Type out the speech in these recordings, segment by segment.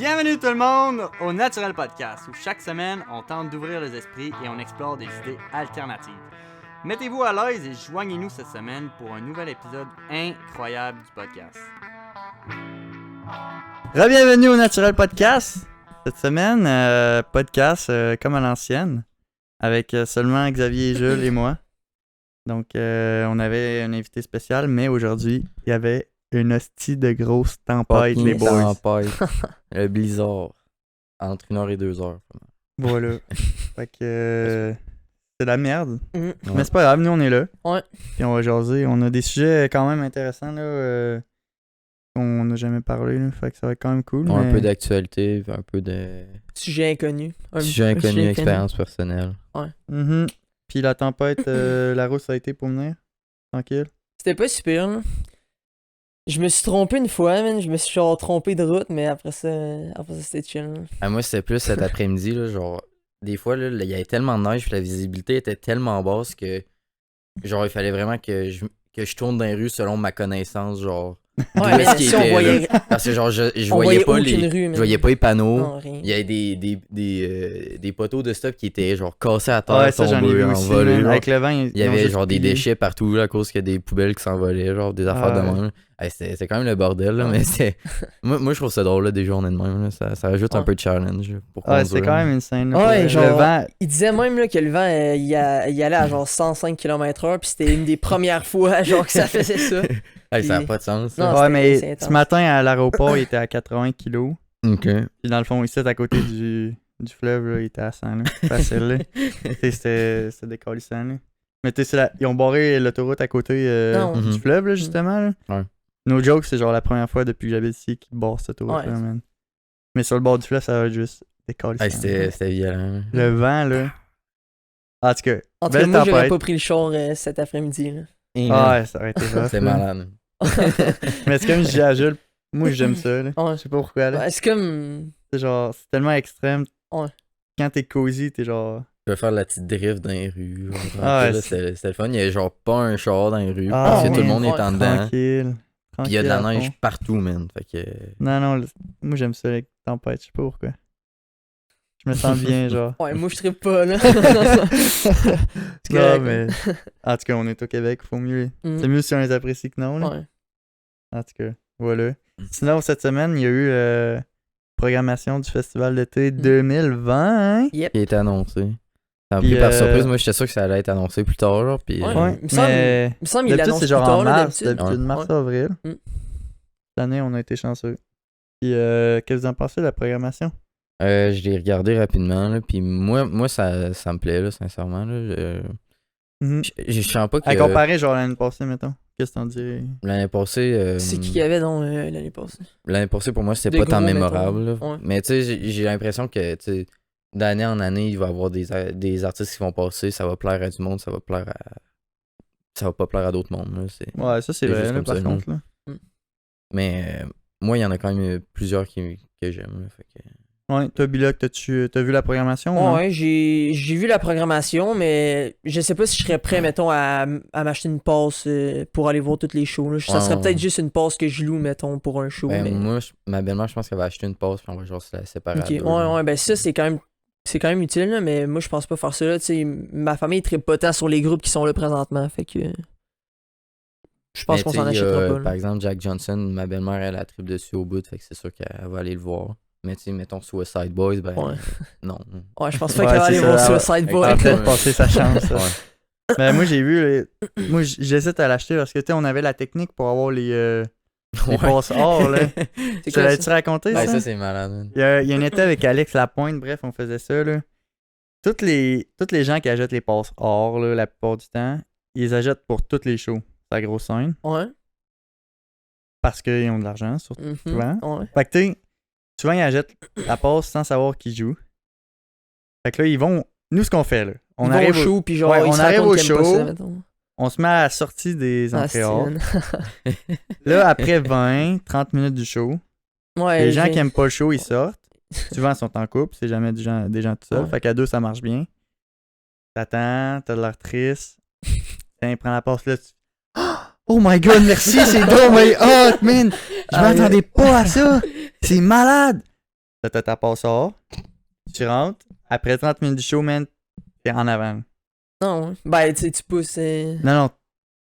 Bienvenue tout le monde au Naturel Podcast, où chaque semaine, on tente d'ouvrir les esprits et on explore des idées alternatives. Mettez-vous à l'aise et joignez-nous cette semaine pour un nouvel épisode incroyable du podcast. Bienvenue au Naturel Podcast. Cette semaine, podcast comme à l'ancienne, avec seulement Xavier et Jules et moi. Donc, on avait un invité spécial, mais aujourd'hui, il y avait une hostie de grosse tempête, les boys. Tempête. Le blizzard. Entre 1h et 2h. Voilà. Fait que c'est de la merde. Ouais. Mais c'est pas grave, nous on est là. Ouais. Puis on va jaser. On a des sujets quand même intéressants là. Qu'on n'a jamais parlé. Là. Fait que ça va être quand même cool. Ouais, mais... Un peu d'actualité, un peu de Sujet inconnu. sujet inconnu, expérience personnelle. Mhm. Puis la tempête, la route ça a été pour venir. Tranquille. C'était pas super, là. Je me suis trompé une fois, man. Je me suis genre trompé de route, mais après ça c'était chill. Là. Ah, moi, c'était plus cet après-midi, là, genre, des fois, là, il y avait tellement de neige, puis la visibilité était tellement basse que, genre, il fallait vraiment que je tourne dans les rues selon ma connaissance, genre. Ouais, Où mais est-ce qu'il si on était, voyait. là? Parce que, genre, je On voyais pas aucune les. rue, man. Je voyais pas les panneaux. Non, rien. Il y avait des poteaux de stop qui étaient genre cassés à terre, Ouais, ça j'en ai vu tombés, aussi. envolés. Man. Genre. Avec le vent, Il y avait genre des déchets partout là, à cause qu'il y a des poubelles qui s'envolaient, genre des affaires de Ouais. même. Hey, c'est quand même le bordel, là, Ouais. mais c'est. Moi, je trouve ça drôle, là, des journées de même. Là. Ça rajoute un Ouais. peu de challenge. Pour Ouais, conduire. c'est quand même une scène. Ouais, genre- Le vent. Il disait même là, que le vent, il allait à genre 105 km/h, puis c'était une des premières fois genre que ça faisait ça. Hey, ça n'a Puis- pas de sens. Non, ça. Ouais, c'est mais intense. ce matin à l'aéroport, il était à 80 kilos. Ok. Puis dans le fond, ici, à côté du fleuve, là, il était à 100. Là. Facile, là. Tu sais, c'était décalissant, là. Mais tu sais, ils ont barré l'autoroute à côté Non. du Mhm. fleuve, là, justement. Là. Ouais. No joke, c'est genre la première fois depuis que j'habite ici qu'ils barrent cette autoroute-là, Ouais. man. Mais sur le bord du fleuve, ça va être juste décalissant. Hey, c'était violent. Le vent, là. En tout cas, En tout cas, belle moi, j'aurais tempête. pas pris le char cet après-midi. Là. Ah ouais, ça aurait été rough. C'était là. malade. Mais c'est comme je dis à Jules, moi j'aime ça, là. Ouais. Je sais pas pourquoi, là. Ouais, c'est comme. C'est genre, c'est tellement extrême. Ouais. Quand t'es cosy, t'es genre... Je vais faire la petite drift dans les rues. Genre, Ah, ouais, là, c'était le fun. Il y avait genre pas un char dans les rues. Ah, parce que tout le ouais. monde est en dedans. Tranquille. Puis il y a de la Tranquille à neige fond. partout, man. Fait que. Non, non, moi j'aime ça, les tempêtes, je sais pas pourquoi. Je me sens bien, genre. Ouais, moi, je trippe pas, là. C'est Non, correct. mais... En tout cas, on est au Québec, faut mieux... Mm. C'est mieux si on les apprécie que non, là. Ouais. En tout cas, voilà. Sinon, cette semaine, il y a eu programmation du Festival d'été 2020, hein? Yep. Qui a été annoncé. Ça m'a Puis, pris par surprise. Moi, j'étais sûr que ça allait être annoncé plus tard. Genre, puis, Ouais. Ouais, il me semble- mais... Il me semble qu'il D'habitude, annonce c'est plus genre tard, en là, mars, d'habitude. d'habitude, Ouais. mars-avril. Mm. Cette année, on a été chanceux. Puis, qu'est-ce que vous en pensez de la programmation? je l'ai regardé rapidement. Là, puis moi ça me plaît, là, sincèrement. Là, Mhm. je sens pas que À comparer, genre, l'année passée, mettons. Qu'est-ce que t'en dirais? l'année passée. C'est qui qu'il y avait dans l'année passée? L'année passée, pour moi, c'était Des pas tant gros, mémorable. mettons. Là. Ouais. Mais tu sais, j'ai l'impression que tu sais, d'année en année, il va y avoir des artistes qui vont passer. Ça va plaire à du monde, ça va pas plaire à d'autres mondes. Là, Ouais, ça, c'est C'est vrai, juste là, comme par ça, contre, là. Mais moi, il y en a quand même plusieurs que j'aime. Là, fait que... Ouais, toi, Biloc, t'as vu la programmation? ou non? Ouais, j'ai vu la programmation, mais je sais pas si je serais prêt, mettons, à m'acheter une passe pour aller voir toutes les shows. Là. Ça Ouais, serait ouais. peut-être juste une passe que je loue, mettons, pour un show. Ben, mais... moi, ma belle-mère, je pense qu'elle va acheter une passe, puis on va genre se la séparer. Ok, à deux, ouais, là. ouais, ben ça, c'est quand même utile, là, mais moi, je pense pas faire ça. Là, tu sais, ma famille ne trippe pas tant sur les groupes qui sont là présentement, fait que... Je pense Mais qu'on tu s'en sais, achètera pas. Par Là. exemple, Jack Johnson, ma belle-mère, elle a tripe dessus au bout, fait que c'est sûr qu'elle va aller le voir. Mais tu sais, mettons Suicide Boys, ben Ouais. non. Ouais, je pense pas Ouais, qu'elle va c'est aller ça, voir elle va- Suicide Elle Boy. va Ouais. peut-être passer sa chance. ça. Ouais. Mais moi, j'ai vu... Moi, j'hésite à l'acheter parce que, tu sais, on avait la technique pour avoir les passes or, là. C'est Tu quoi, l'avais-tu ça? raconté, Ben, ça? ça, c'est malade. man. Il y a un été avec Alex Lapointe, bref, on faisait ça, là. Toutes les gens qui achètent les passes or, là, la plupart du temps, ils les achètent pour toutes les shows. C'est la grosse scène. Ouais. Parce qu'ils ont de l'argent, surtout. Mhm. Souvent. Ouais. Fait que, tu sais, souvent, ils achètent la passe sans savoir qui joue. Fait que là, ils vont... Nous, ce qu'on fait, là, Ils vont au show, puis genre, Ouais, ils on se arrive rendent au compte qu'ils aiment pas show. ça, mettons. on se met à la sortie des Ah, entrées hors. Steven. Là, après 20-30 minutes du show, Ouais, les gens j'ai- qui aiment pas le show, ils sortent. Souvent, ils sont en couple, c'est jamais des gens tout seuls. Ouais. Fait qu'à deux, ça marche bien. T'attends, t'as de l'air triste. Tiens, prends la passe là. Oh my god, merci, c'est drôle, mais hot, man! Je Ah, m'attendais pas à ça! C'est malade! t'as ta passe hors, tu rentres, après 30 minutes du show, man, t'es en avant. Non, ouais. Ben, tu sais, tu pousses. Non,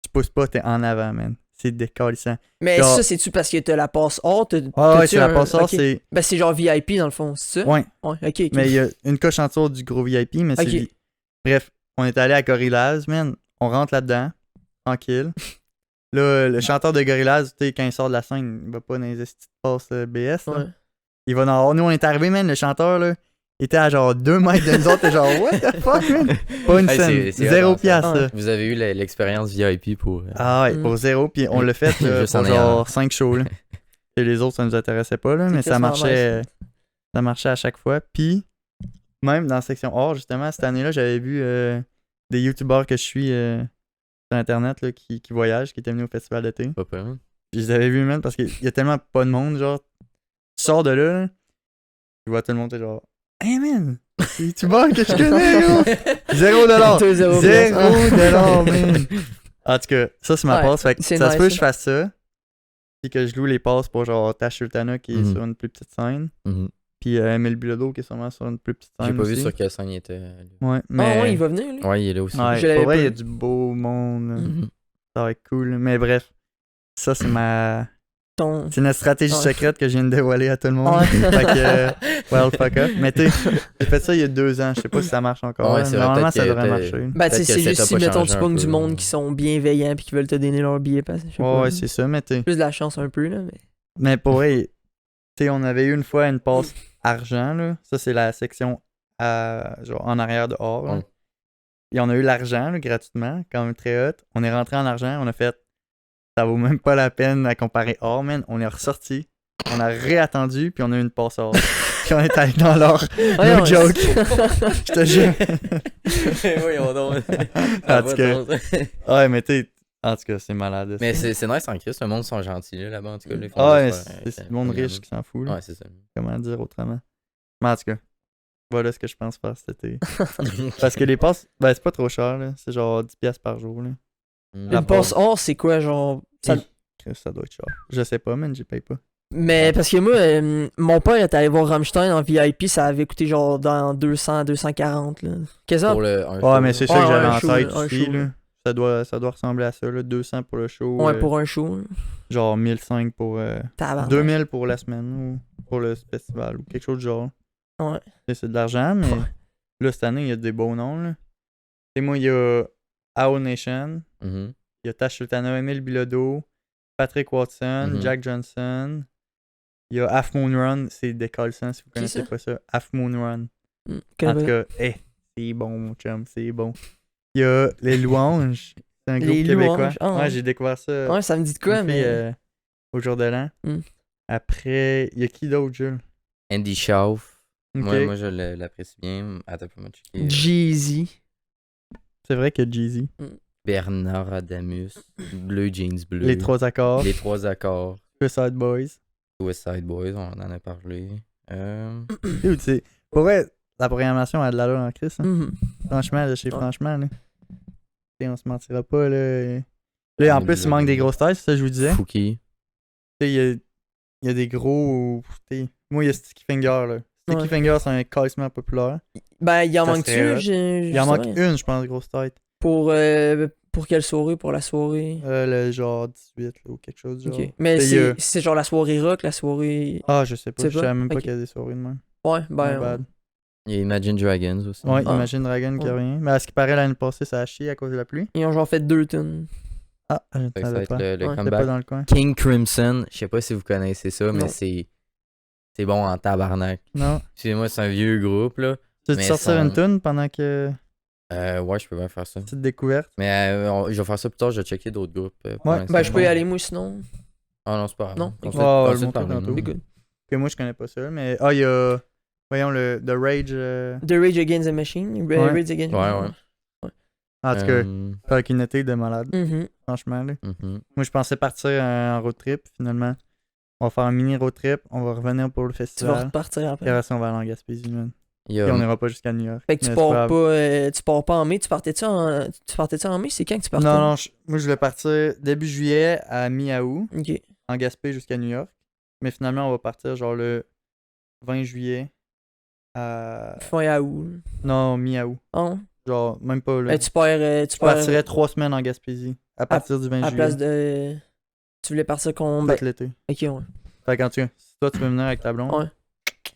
tu pousses pas, t'es en avant, man. C'est décalissant. Mais Genre- ça, c'est-tu parce que t'as la passe hors? Ah ouais, c'est la passe hors, ok. c'est... Ben, c'est genre VIP dans le fond, c'est ça? Ouais, Ouais, ok. mais il y a une coche en dessous du gros VIP, mais c'est... Ok. Bref, on est allé à Gorillaz, man. On rentre là-dedans, tranquille. Là, le chanteur de Gorillaz, tu sais, quand il sort de la scène, il va pas dans les estis de passe BS, là. Ouais. Il va dans... Nous, on est arrivé, man, le chanteur, là, il était à genre 2 mètres de nous autres, et genre, what the fuck, man? Pas une Hey, scène, c'est 0 hot, ça. piastres, Ouais. ça. Vous avez eu l'expérience VIP pour. Ah ouais, pour 0, puis on l'a fait là, Juste pour en ayant genre un. 5 shows, là. Et les autres, ça nous intéressait pas, là, C'est mais ça quasiment marchait, nice. ça marchait à chaque fois. Puis, même dans la section or, justement, cette année-là, j'avais vu des youtubeurs que je suis sur Internet là, qui voyagent, qui étaient venus au festival d'été. Pas peur, hein? Puis je les avais vus, man, parce qu'il y a tellement pas de monde, genre, tu sors de là, tu vois tout le monde, t'es genre, hey man, c'est les youtubeurs que je connais, gros! 0$! Toi, 0$, man! En tout cas, ça, c'est ma Ouais, passe. Fait que c'est ça se nice, peut que ça. je fasse ça. Puis que je loue les passes pour genre Tash Sultana qui est Mhm. sur une plus petite scène. Mhm. Puis Emile Bilodeau qui est sûrement sur une plus petite scène. J'ai pas vu aussi. sur quelle scène il était. Ouais, Ah mais. ouais, il va venir, lui. Ouais, il est là aussi. Ouais, Je l'avais pour vrai, pas il y a vu. du beau monde. là. Mhm. Ça va être cool. là. Mais bref, ça, c'est ma. Ton... C'est notre stratégie Ouais. secrète que je viens de dévoiler à tout le monde. Ouais. Fait que. Well, fuck up. Mais tu sais, j'ai fait ça il y a 2 ans. Je sais pas si ça marche encore. Ouais, là. c'est vrai, Normalement, peut-être ça que devrait t'es- marcher. Ben, tu sais, Peut-être que c'est le juste setup si, a mettons, changé tu un pognes peu, du monde là. qui sont bienveillants puis qui veulent te donner leur billet. Parce que je sais pas, Ouais, c'est ça. Mais tu sais. plus de la chance un peu, là. Mais... Mais pour vrai, tu sais, on avait eu une fois une passe argent, là. Ça, c'est la section genre en arrière de or. là. Ouais. Et on a eu l'argent, là, gratuitement, quand même très hot. On est rentré en argent, on a fait, ça vaut même pas la peine à comparer or, man. On est ressorti, on a réattendu, puis on a eu une passe or. Puis on est allé dans l'or. Ouais, No ouais. joke. Je te jure. Voyons donc. En tout cas, ouais, mais tu en tout cas, c'est malade. Mais c'est nice en Christ, le monde sont gentils là-bas en tout cas. Ils font Ah ouais, juste faire- c'est le monde riche qui s'en fout. là. Ouais, c'est ça. Comment dire autrement. Mais en tout cas, voilà ce que je pense faire cet été. Parce que les passes, ben c'est pas trop cher, là. C'est genre 10$ par jour, là. La Une passe or, c'est quoi, genre. Ça... Ça doit être cher. Je sais pas, man, j'y paye pas. Mais parce que moi, mon père était allé voir Rammstein en VIP, ça avait coûté genre dans 200, 240, là. Quasiment. Pour le, un Ouais, show, mais là. c'est ça Ouais, que j'avais un en show, tête un aussi, show, là. Ça doit ressembler à ça, là. 200 pour le show. Ouais, pour un show. Genre 1005 pour. Tabarnak. 2000 pour la semaine ou pour le festival ou quelque chose du genre. Ouais. C'est de l'argent, mais Ouais. là, cette année, il y a des beaux noms, là. Et moi, il y a Ao Nation, Mhm. il y a Tash Sultana, Emile Bilodeau, Patrick Watson, Mhm. Jack Johnson. Il y a Half Moon Run, c'est décalissant si vous Qui connaissez ça? pas ça. Half Moon Run. Mm, En connais tout pas. cas, c'est bon, mon chum, c'est bon. Il y a Les Louanges, c'est un groupe Les québécois. Louanges, ah ouais, ouais. j'ai découvert ça Ouais, ça me dit de quoi, une fille, mais. au jour de l'an. Mm. Après, il y a qui d'autre, Jules? Andy Schauf. Ok. Moi je l'apprécie bien. Attends, peux-moi checker. Jeezy. C'est vrai qu'il y a Jeezy. Bernard Adamus. Bleu Jeans Bleu. Les 3 accords. Les 3 accords. Suicide Boys. West Side Boys, on en a parlé. Dude, c'est... Pour vrai, la programmation a de l'allure en Christ. Hein. Mhm. Franchement, de chez Ouais. Franchement, là. T'sais, on se mentira pas, là. Là, en plus, il manque des grosses têtes, c'est ça que je vous disais. Fouki. Tu sais, il y a des gros. T'sais, moi, il y a Sticky Finger, là. Sticky Ouais. Finger, c'est un carrément populaire. Ben, il en Ça manque-tu? serait hot. Il en manque une, je pense, grosse tête. Pour quelle soirée? Pour la soirée? Le genre 18, là, ou quelque chose du genre. Ok. Mais T'sais, il y a- c'est genre la soirée rock, la soirée. Ah, je sais pas. Tu sais Je savais pas? même pas Ok. qu'il y a des soirées de même. Ouais, My ben. bad. Il y a Imagine Dragons aussi. Ouais, Ah. Imagine Dragon qui a Ouais. rien. Mais à ce qui paraît, l'année passée, ça a chié à cause de la pluie. Ils ont genre fait 2 tonnes. Ah, je ne Fait que ça va savais être pas. le Ouais. J'étais comeback. pas dans le coin. King Crimson, je sais pas si vous connaissez ça, mais Non. c'est bon en tabarnak. Non. Excusez-moi, c'est un vieux groupe là. Tu veux Mais sortir sans- une tune pendant que Ouais, je peux bien faire ça. petite découverte? Mais je vais faire ça plus tard, je vais checker d'autres groupes. Pour Ouais, l'instant. Ben, je peux y aller, moi, sinon. Ah non, c'est pas grave. Non, Continue- ok. Ouais, on va le continue de montrer parler, tantôt. nous. C'est good. Que moi, je connais pas ça. Mais il y a. Voyons, le The Rage. The Rage Against the Machine. Ouais. Rage Against the Ouais, Machine. En tout cas, avec une été de malade, Mhm. franchement. Là. Mhm. Moi, je pensais partir en road trip, finalement. On va faire un mini road trip, on va revenir pour le Tu vas festival. repartir Et après. après ça, on va aller en Gaspésie, man. Il y Et on a n'ira pas jusqu'à New York. Fait que Mais c'est pas grave. tu pars pas en mai, tu partais-tu en mai? C'est quand que tu partais? Non, non, moi, je voulais partir début juillet à mi-août, Ok. en Gaspé jusqu'à New York. Mais finalement, on va partir genre le 20 juillet à. Fin août. Non, mi-août. Oh. Genre, même pas là. Ben, tu perds. Je partirais 3 semaines en Gaspésie. À partir du 20 À la juillet. place de. Tu voulais partir qu'on. Tout Ben, l'été. ok, ouais. Fait qu'en tout cas, si toi tu veux venir avec ta blonde, Ouais.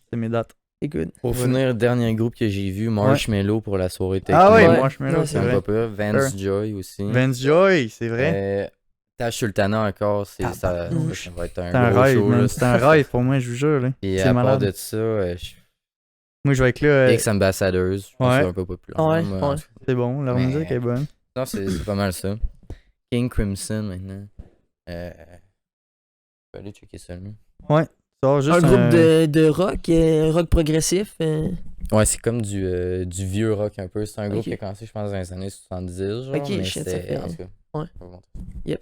c'est mes dates. C'est good. Pour finir, dernier groupe que j'ai vu, Marshmello pour la soirée techno. Ah oui, Ouais. Marshmello, Ouais, c'est C'est vrai. pas peur. Vance Joy aussi. Vance Joy, c'est vrai. Tash Sultana encore, ça va être C'est un un gros rêve, show. man. Là. C'est un rêve pour moi, je vous jure. Là. Et C'est à part malade. de ça, Moi, je vais être là. Ex-Ambassadors, je pense que Ouais. c'est un peu populaire. Ouais, Moi, ouais. C'est bon, la Mais- musique est bonne. Non, c'est pas mal ça. King Crimson maintenant. Je vais aller checker ça. Lui. Ça, juste Un groupe de rock, rock progressif. Ouais, c'est comme du vieux rock un peu. C'est un groupe Ok. qui a commencé, je pense, dans les années 70. Genre, Ok, mais shit, ça c'était. fait- En tout cas, ouais. je vais vous montrer.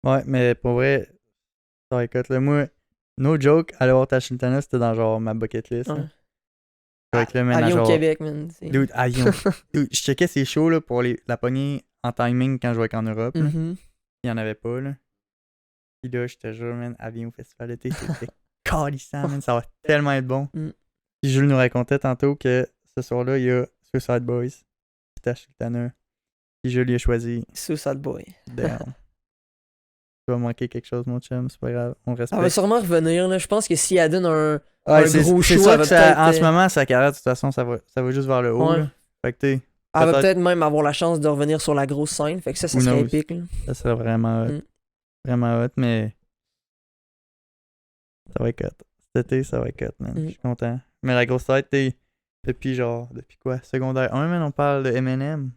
Ouais, mais pour vrai, ça écoute, là, moi, no joke, aller voir Tash Sultana, c'était dans genre ma bucket list. Ouais. là. Avec le ménage. Avion au genre, Québec, man. c'est- Dude, avion. Dude, je checkais ces shows là, pour la pogner en timing quand je vais en Europe. là. Mhm. Il y en avait pas, là. Puis là, je te jure, man, avion au festival d'été, c'était calissant, man. Ça va tellement être bon. Mm. Puis Jules nous racontait tantôt que ce soir-là, il y a Suicide Boys, puis Tash Sultana. Puis Jules, il a choisi Suicide Boy. Damn. Tu vas manquer quelque chose, mon chum, c'est pas grave. On le Elle va respecte. sûrement revenir, là. Je pense que si elle donne un Ouais, c'est gros c'est show, ça elle va que ça, peut-être, en ce moment, sa carrière, de toute façon, ça va juste vers le haut. Ouais. Là. Fait que t'es, Elle va peut-être- peut-être même avoir la chance de revenir sur la grosse scène. Fait que ça Who serait knows? épique, là. ça serait vraiment hot. Mm. Vraiment hot, mais ça va être cut. Cet été, ça va être cut, man. Mm. Je suis content. Mais la grosse tête, depuis quoi? Secondaire 1, man, on parle de Eminem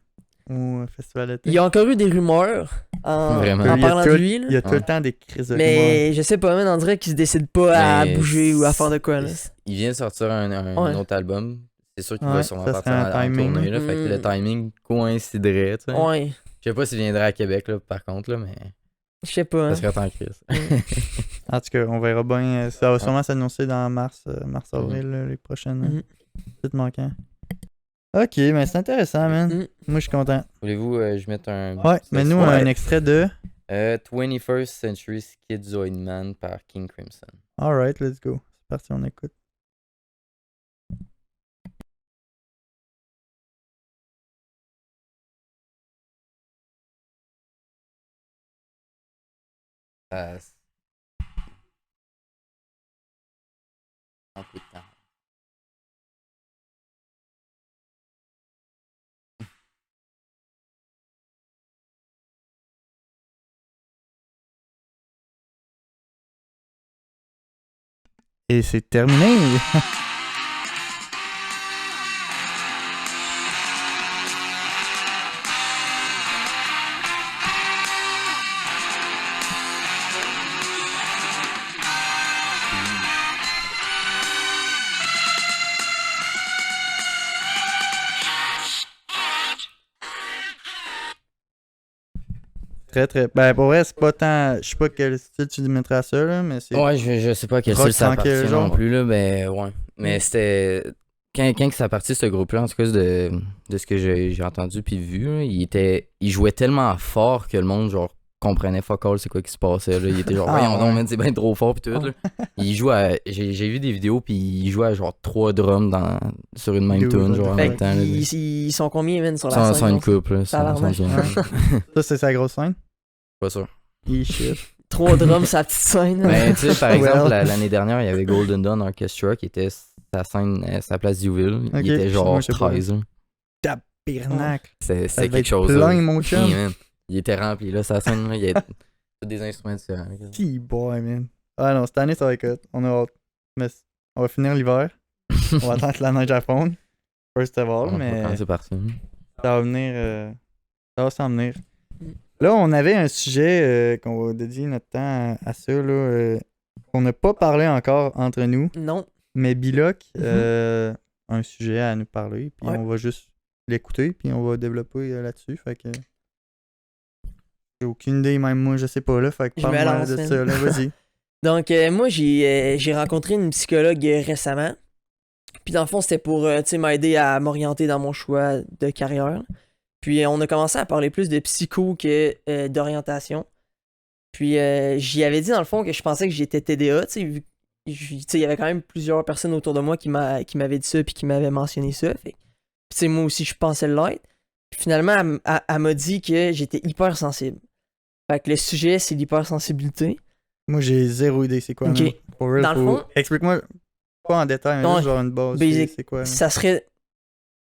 au festival d'été. Il y a encore eu des rumeurs en, Vraiment. en Il y a parlant tout- de lui, là. Il y a tout Ouais. le temps des crises de rumeurs. Mais je sais pas, man, on dirait qu'il se décide pas à Mais bouger ou à faire de quoi, là. Il vient de sortir un Ouais. autre album. C'est sûr qu'il Ouais, va sûrement ça partir serait un en timing. tournée. Là, Fait que le Mm. timing coïnciderait. Tu sais. Ouais, Je sais pas s'il viendrait à Québec, là, par contre, là, mais je sais pas. ça Hein. serait en crise. En tout cas, on verra bien. Ça va sûrement s'annoncer dans mars-avril, là, les prochaines. Mhm. Petites manquants. Ok, mais c'est intéressant, man. Mm. Moi, je suis content. Voulez-vous je mette un. Ouais, mais nous, Ouais. un extrait de 21st Century Schizoid Man par King Crimson. Alright, let's go. C'est parti, on écoute. Ça prend un peu de temps. Et c'est terminé. Très, très. Ben, pour vrai, c'est pas tant. Je sais pas quel style tu mettrais à ça, là, mais c'est. Ouais, je sais pas à quel Rock style ça tranquille, appartient genre. non plus, là, mais ouais. Mais c'était. Quand ça partit ce groupe-là, en tout cas, de ce que j'ai entendu puis vu, là, il jouait tellement fort que le monde, genre, comprenait fuck all c'est quoi qui se passait, là. Il était genre, Ah, voyons ouais. donc, man, c'est bien trop fort puis tout, là. Il joue à. J'ai vu des vidéos puis il jouait à genre 3 drums sur une même Dude, tune, genre, en Fait même temps, là. qu'ils sont combien, man, sur la Sans scène? une on sait? coupe, là. Tabarnak. Ça, c'est sa grosse scène. Pas sûr. Shit. 3 drums, sa petite scène. Ben, tu sais, par exemple, Well. l'année dernière, il y avait Golden Dawn Orchestra qui était sa scène, sa place d'Youville. Ok, Il était genre moi, je sais pas. 13. là. Tabernacle. C'était Ça devait quelque être chose. plein, là. mon chum. Hey, man. Il était rempli, là, sa scène. Là, il y a tous des instruments différents. T-boy, man. Ah non, cette année, ça va être hot. On a hâte. Mais on va finir l'hiver. On va attendre que la neige à fondre. First of all, On va mais commencer par ça. ça va venir. Ça va s'en venir. Là, on avait un sujet qu'on va dédier notre temps à ça, là, qu'on n'a pas parlé encore entre nous. Non. Mais Biloc, Mhm. un sujet à nous parler, puis Ouais. on va juste l'écouter, puis on va développer là-dessus. Fait que. J'ai aucune idée, même moi, je sais pas, là. Fait que Je me parle-moi lance, de man. ça, là. Vas-y. Donc, moi, j'ai rencontré une psychologue récemment. Puis, dans le fond, c'était pour tu sais, m'aider à m'orienter dans mon choix de carrière. Puis, on a commencé à parler plus de psycho que d'orientation. Puis, j'y avais dit, dans le fond, que je pensais que j'étais TDA. Tu sais, vu tu sais, il y avait quand même plusieurs personnes autour de moi qui m'avaient dit ça puis qui m'avaient mentionné ça. Fait tu sais, moi aussi, je pensais l'être. Puis finalement, elle m'a dit que j'étais hypersensible. Fait que le sujet, c'est l'hypersensibilité. Moi, j'ai zéro idée, c'est quoi. Ok. man. For real, Dans le fond- Explique-moi, pas en détail, mais Ouais. juste genre une base. Basic. C'est quoi. man. Ça serait.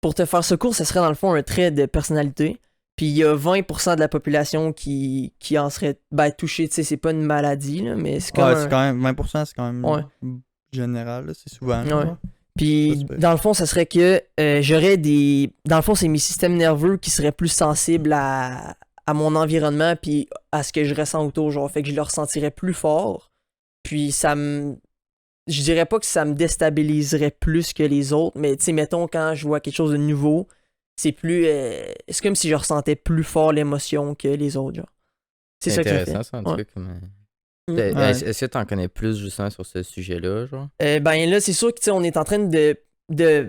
Pour te faire ce cours, ça serait dans le fond un trait de personnalité. Puis il y a 20% de la population qui en serait touchée. Tu sais, c'est pas une maladie, là, mais c'est comme. Ouais, un- c'est quand même 20%, c'est quand même Ouais. général, là, c'est souvent. Ouais. genre. Puis, Ça, c'est pas- dans le fond, ça serait que j'aurais des. Dans le fond, c'est mes systèmes nerveux qui seraient plus sensibles à mon environnement puis à ce que je ressens autour. Genre, fait que je le ressentirais plus fort. Puis, ça me. Je dirais pas que ça me déstabiliserait plus que les autres, mais tu sais, mettons, quand je vois quelque chose de nouveau, c'est plus. C'est comme si je ressentais plus fort l'émotion que les autres, genre. C'est ça que ça fait. intéressant, ça, en tout Ouais. cas. Comme... Mm. Ouais. Est-ce que t'en connais plus, justement, sur ce sujet-là, genre? Ben là, c'est sûr que tu sais, on est en train de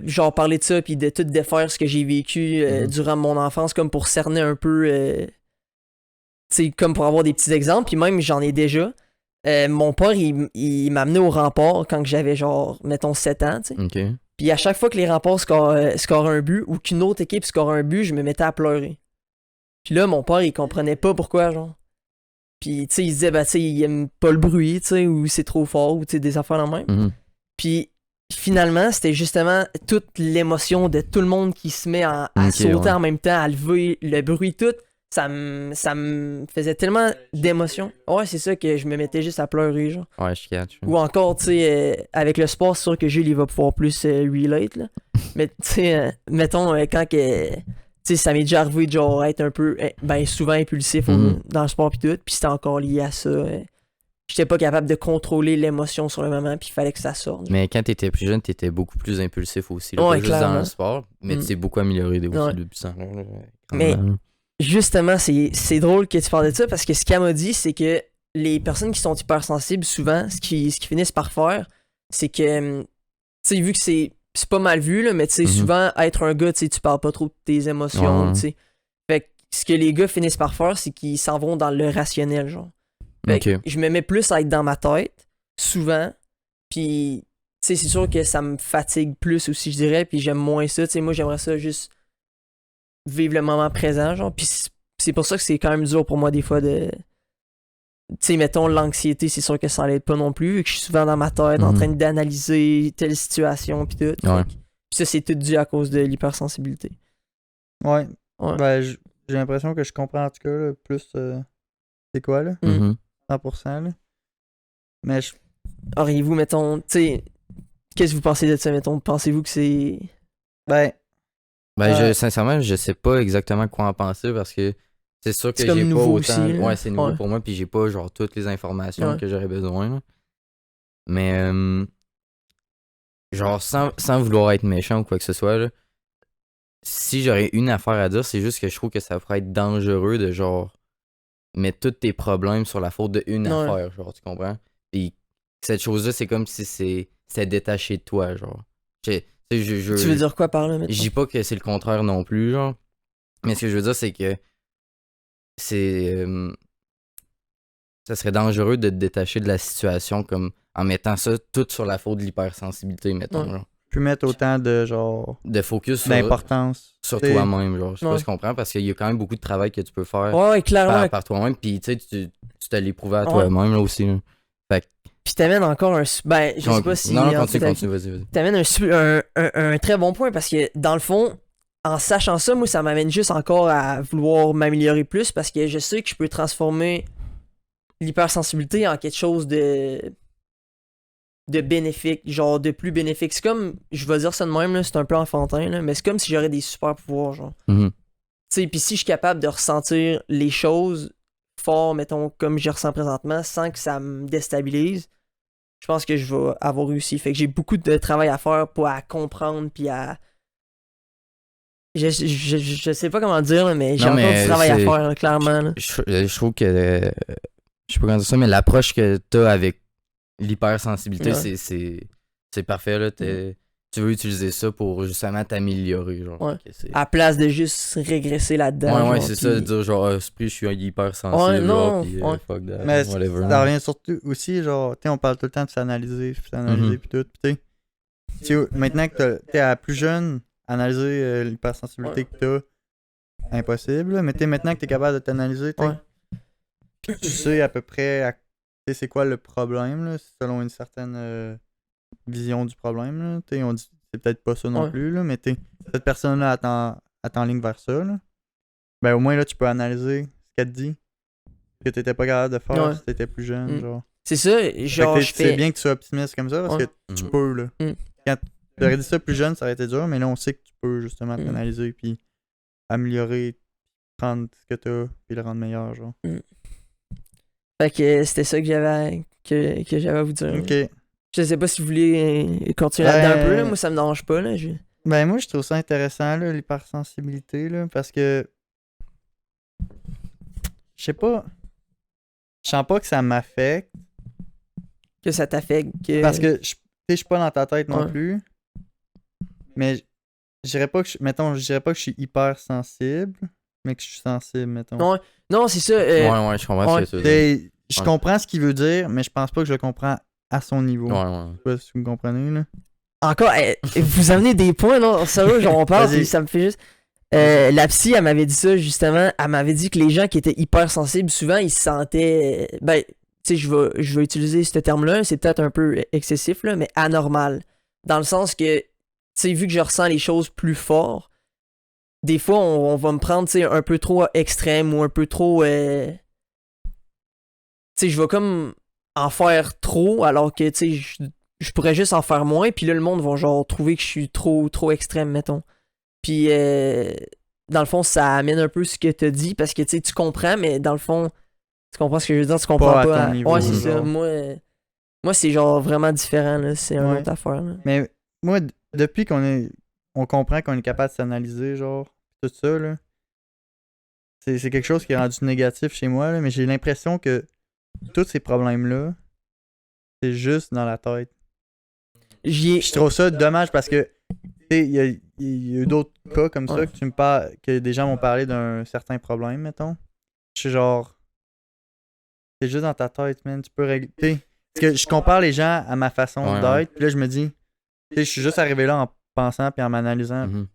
genre parler de ça puis de tout défaire ce que j'ai vécu Mhm. durant mon enfance comme pour cerner un peu tu sais comme pour avoir des petits exemples puis même j'en ai déjà. Mon père il m'a amené au rempart quand que j'avais genre mettons 7 ans, tu sais. Ok. Puis à chaque fois que les remparts scorent un but ou qu'une autre équipe score un but, je me mettais à pleurer. Puis là mon père il comprenait pas pourquoi genre. Puis tu sais il disait bah tu sais il aime pas le bruit, tu sais ou c'est trop fort ou tu sais des affaires dans le même. Mhm. Puis finalement, c'était justement toute l'émotion de tout le monde qui se met à Ok, sauter ouais. en même temps, à lever le bruit, tout. Ça me faisait tellement d'émotion. Ouais, c'est ça que je me mettais juste à pleurer, genre. Ouais, je catch. Ou encore, tu sais, avec le sport, c'est sûr que Jules, il va pouvoir plus relate, là. Mais, tu sais, mettons, quand que. Tu sais, ça m'est déjà arrivé de genre être un peu, ben souvent impulsif Mhm. dans le sport pis tout, puis c'était encore lié à ça. J'étais pas capable de contrôler l'émotion sur le moment, puis il fallait que ça sorte. Mais quand t'étais plus jeune, t'étais beaucoup plus impulsif aussi. Là, Ouais, pas juste dans clairement. le sport, mais tu Mm. t'es beaucoup amélioré aussi Ouais. depuis ça. Mais- Justement, c'est drôle que tu parles de ça parce que ce qu'elle m'a dit, c'est que les personnes qui sont hypersensibles, souvent, ce qu'ils finissent par faire, c'est que, tu sais, vu que c'est pas mal vu, là, mais tu sais, Mhm. souvent, être un gars, tu sais, tu parles pas trop de tes émotions, Ouais. tu sais. Fait que ce que les gars finissent par faire, c'est qu'ils s'en vont dans le rationnel, genre. Fait que Ok. je me mets plus à être dans ma tête, souvent, puis, tu sais, c'est sûr que ça me fatigue plus aussi, je dirais, puis j'aime moins ça, tu sais, moi, j'aimerais ça juste vivre le moment présent, genre, puis c'est pour ça que c'est quand même dur pour moi, des fois, de... Tu sais, mettons, l'anxiété, c'est sûr que ça l'aide pas non plus, vu que je suis souvent dans ma tête, en Mhm. train d'analyser telle situation, puis tout. Ouais. Fait que- puis ça, c'est tout dû à cause de l'hypersensibilité. Ouais. Ouais. Ben, j'ai l'impression que je comprends en tout cas, là, plus c'est quoi, là, Mm. Mhm. 100%, là. Mais je... Auriez-vous, mettons, tu sais, qu'est-ce que vous pensez de ça, mettons? Pensez-vous que c'est... Ben, Sincèrement, je sais pas exactement quoi en penser parce que c'est sûr que C'est comme j'ai pas nouveau autant. aussi, là. Ouais, c'est nouveau Ouais. pour moi, puis j'ai pas genre toutes les informations Ouais. que j'aurais besoin. Là. Mais genre sans vouloir être méchant ou quoi que ce soit, là, si j'aurais une affaire à dire, c'est juste que je trouve que ça pourrait être dangereux de genre mettre tous tes problèmes sur la faute de une Ouais. affaire, genre, tu comprends? Puis cette chose-là, c'est comme si c'est détaché de toi, genre. Tu veux dire quoi par là, mettons? Je dis pas que c'est le contraire non plus, genre. Mais ce que je veux dire, c'est que c'est. Ça serait dangereux de te détacher de la situation comme en mettant ça tout sur la faute de l'hypersensibilité, mettons. Ouais. Genre. plus mettre autant de genre De focus sur d'importance. sur T'sais, toi-même, genre. Je sais pas Ouais. si tu comprends, parce qu'il y a quand même beaucoup de travail que tu peux faire Ouais, clairement. par toi-même, puis tu sais, tu te l'es prouvé à Ouais. toi-même, là, aussi. Là. Puis t'amènes encore un... Ben, je sais pas si... Non, en continue, fait, continue, vas-y. t'amènes un très bon point parce que dans le fond, en sachant ça, moi ça m'amène juste encore à vouloir m'améliorer plus parce que je sais que je peux transformer l'hypersensibilité en quelque chose de bénéfique, genre de plus bénéfique. C'est comme, je vais dire ça de même, là, c'est un peu enfantin, là, mais c'est comme si j'aurais des super pouvoirs, genre. Mhm. Tu sais, puis si je suis capable de ressentir les choses fort, mettons, comme je ressens présentement, sans que ça me déstabilise, je pense que je vais avoir réussi. Fait que j'ai beaucoup de travail à faire pour à comprendre, puis à... Je sais pas comment dire, là, mais j'ai Non, encore mais du travail à c'est- faire, là, clairement. Là. Je trouve que. Je sais pas comment dire ça, mais l'approche que t'as avec l'hypersensibilité, Ouais. c'est parfait, là. tu veux utiliser ça pour justement t'améliorer, genre. Ouais. Ok, c'est... À place de juste régresser là-dedans. Ouais, genre, c'est puis- ça, de dire genre, Esprit, je suis hypersensible, Ouais, non, genre, pis ouais. fuck that, Mais whatever. ça revient surtout aussi, genre, tu sais, on parle tout le temps de s'analyser, Mhm. puis tout. Pis tu sais, maintenant que t'es à plus jeune, analyser l'hypersensibilité que t'as, impossible. Là, mais t'es maintenant que t'es capable de t'analyser, Ouais. tu sais à peu près c'est quoi le problème, là, selon une certaine vision du problème. Là. T'sais, on dit c'est peut-être pas ça non Ouais. plus, là, mais cette personne-là t'enligne vers ça. Là. Ben au moins là, tu peux analyser ce qu'elle te dit. Que t'étais pas capable de faire Ouais. si t'étais plus jeune. Mm. Genre. C'est ça, Fait genre, que je c'est fais. bien que tu sois optimiste comme ça parce Ouais. que tu Mhm. peux. Là. Mm. Quand tu aurais dit ça plus jeune, ça aurait été dur, mais là on sait que tu peux justement Mm. t'analyser puis améliorer, prendre ce que t'as puis le rendre meilleur. Genre. Fait que c'était ça que j'avais à vous dire. Ok. Je sais pas si vous voulez continuer là-dedans un peu, là. Ouais. Moi ça me dérange pas, là. Ben moi je trouve ça intéressant là, l'hypersensibilité là, parce que je sais pas, je sens pas que ça m'affecte Que ça t'affecte. Que... parce que je suis pas dans ta tête non Ouais. plus, mais je dirais pas que je dirais pas que je suis hypersensible, mais que je suis sensible mettons. Non, non, c'est ça. Ouais, je comprends ouais. ce que tu veux dire. Je Ouais. comprends ce qu'il veut dire, mais je pense pas que je le comprends à son niveau. Ouais. Je sais pas si vous me comprenez là. Encore, vous amenez des points, non? Sérieux, genre on parle, Vas-y. puis ça me fait juste. La psy, elle m'avait dit ça justement. Elle m'avait dit que les gens qui étaient hypersensibles, souvent, ils se sentaient. Ben, tu sais, je vais utiliser ce terme-là, c'est peut-être un peu excessif, là, mais anormal. Dans le sens que, tu sais, vu que je ressens les choses plus fort, des fois, on va me prendre, tu sais, un peu trop extrême ou un peu trop. Tu sais, je vais comme en faire trop, alors que, tu sais, je pourrais juste en faire moins, puis là, le monde va genre trouver que je suis trop extrême, mettons. Puis, dans le fond, ça amène un peu ce que t'as dit, parce que, tu sais, tu comprends, mais dans le fond, tu comprends ce que je veux dire, tu comprends Pas à pas. ton niveau, Ouais, c'est ça. genre. Moi c'est genre vraiment différent, là. C'est une Ouais. autre affaire, là. Mais moi, depuis on comprend qu'on est capable de s'analyser, genre, tout ça, là, c'est quelque chose qui est rendu négatif chez moi, là, mais j'ai l'impression que tous ces problèmes-là, c'est juste dans la tête. J'y ai. Je trouve ça dommage parce que, tu sais, il y a eu d'autres cas comme ça Ouais. que tu me parles, que des gens m'ont parlé d'un certain problème, mettons. Je suis genre, c'est juste dans ta tête, man, tu peux régler. Tu sais, parce que je compare les gens à ma façon Ouais, d'être, puis là, je me dis, tu sais, je suis juste arrivé là en pensant puis en m'analysant. Mhm.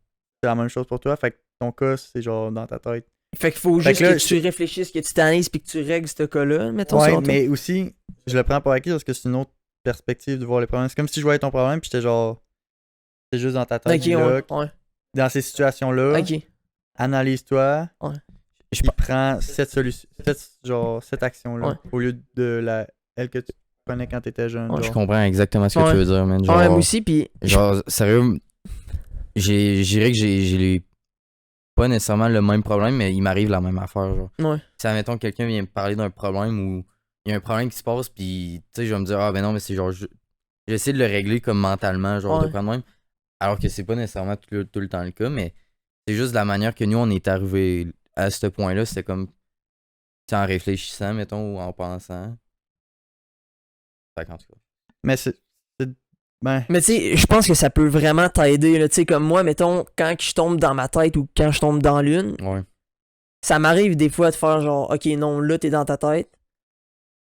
C'est la même chose pour toi. Fait que ton cas, c'est genre dans ta tête. Fait qu'il faut Fait juste que là, que tu réfléchisses, que tu t'analyses, puis que tu règles ce cas-là, mettons. Ouais, selon toi. mais aussi, je le prends pas acquis parce que c'est une autre perspective de voir les problèmes. C'est comme si je voyais ton problème puis j'étais genre, c'est juste dans ta tête. Ok, là, ouais. Dans ces situations-là, Ok. analyse-toi. Ouais. Puis prends cette solution, cette action-là Ouais. au lieu de elle que tu prenais quand t'étais jeune. Ouais, Je genre. comprends exactement ce que Ouais. tu veux dire, man. Genre, Ouais, moi aussi, puis. genre sérieux, je dirais que j'ai pas nécessairement le même problème, mais il m'arrive la même affaire, genre. Ouais. Si, admettons, que quelqu'un vient me parler d'un problème ou il y a un problème qui se passe, puis, tu sais, je vais me dire, ah ben non, mais c'est genre, j'essaie de le régler comme mentalement, genre, Ouais. de quoi de même. Alors que c'est pas nécessairement tout le temps le cas, mais c'est juste la manière que nous, on est arrivé à ce point-là, c'était comme, tu sais, en réfléchissant, mettons, ou en pensant. Fait qu'en tout cas. Mais c'est. Ben, Mais tu sais, je pense que ça peut vraiment t'aider, là. Tu sais, comme moi, mettons, quand je tombe dans ma tête ou quand je tombe dans l'une, Ouais. ça m'arrive des fois de faire genre, ok, non, là, t'es dans ta tête.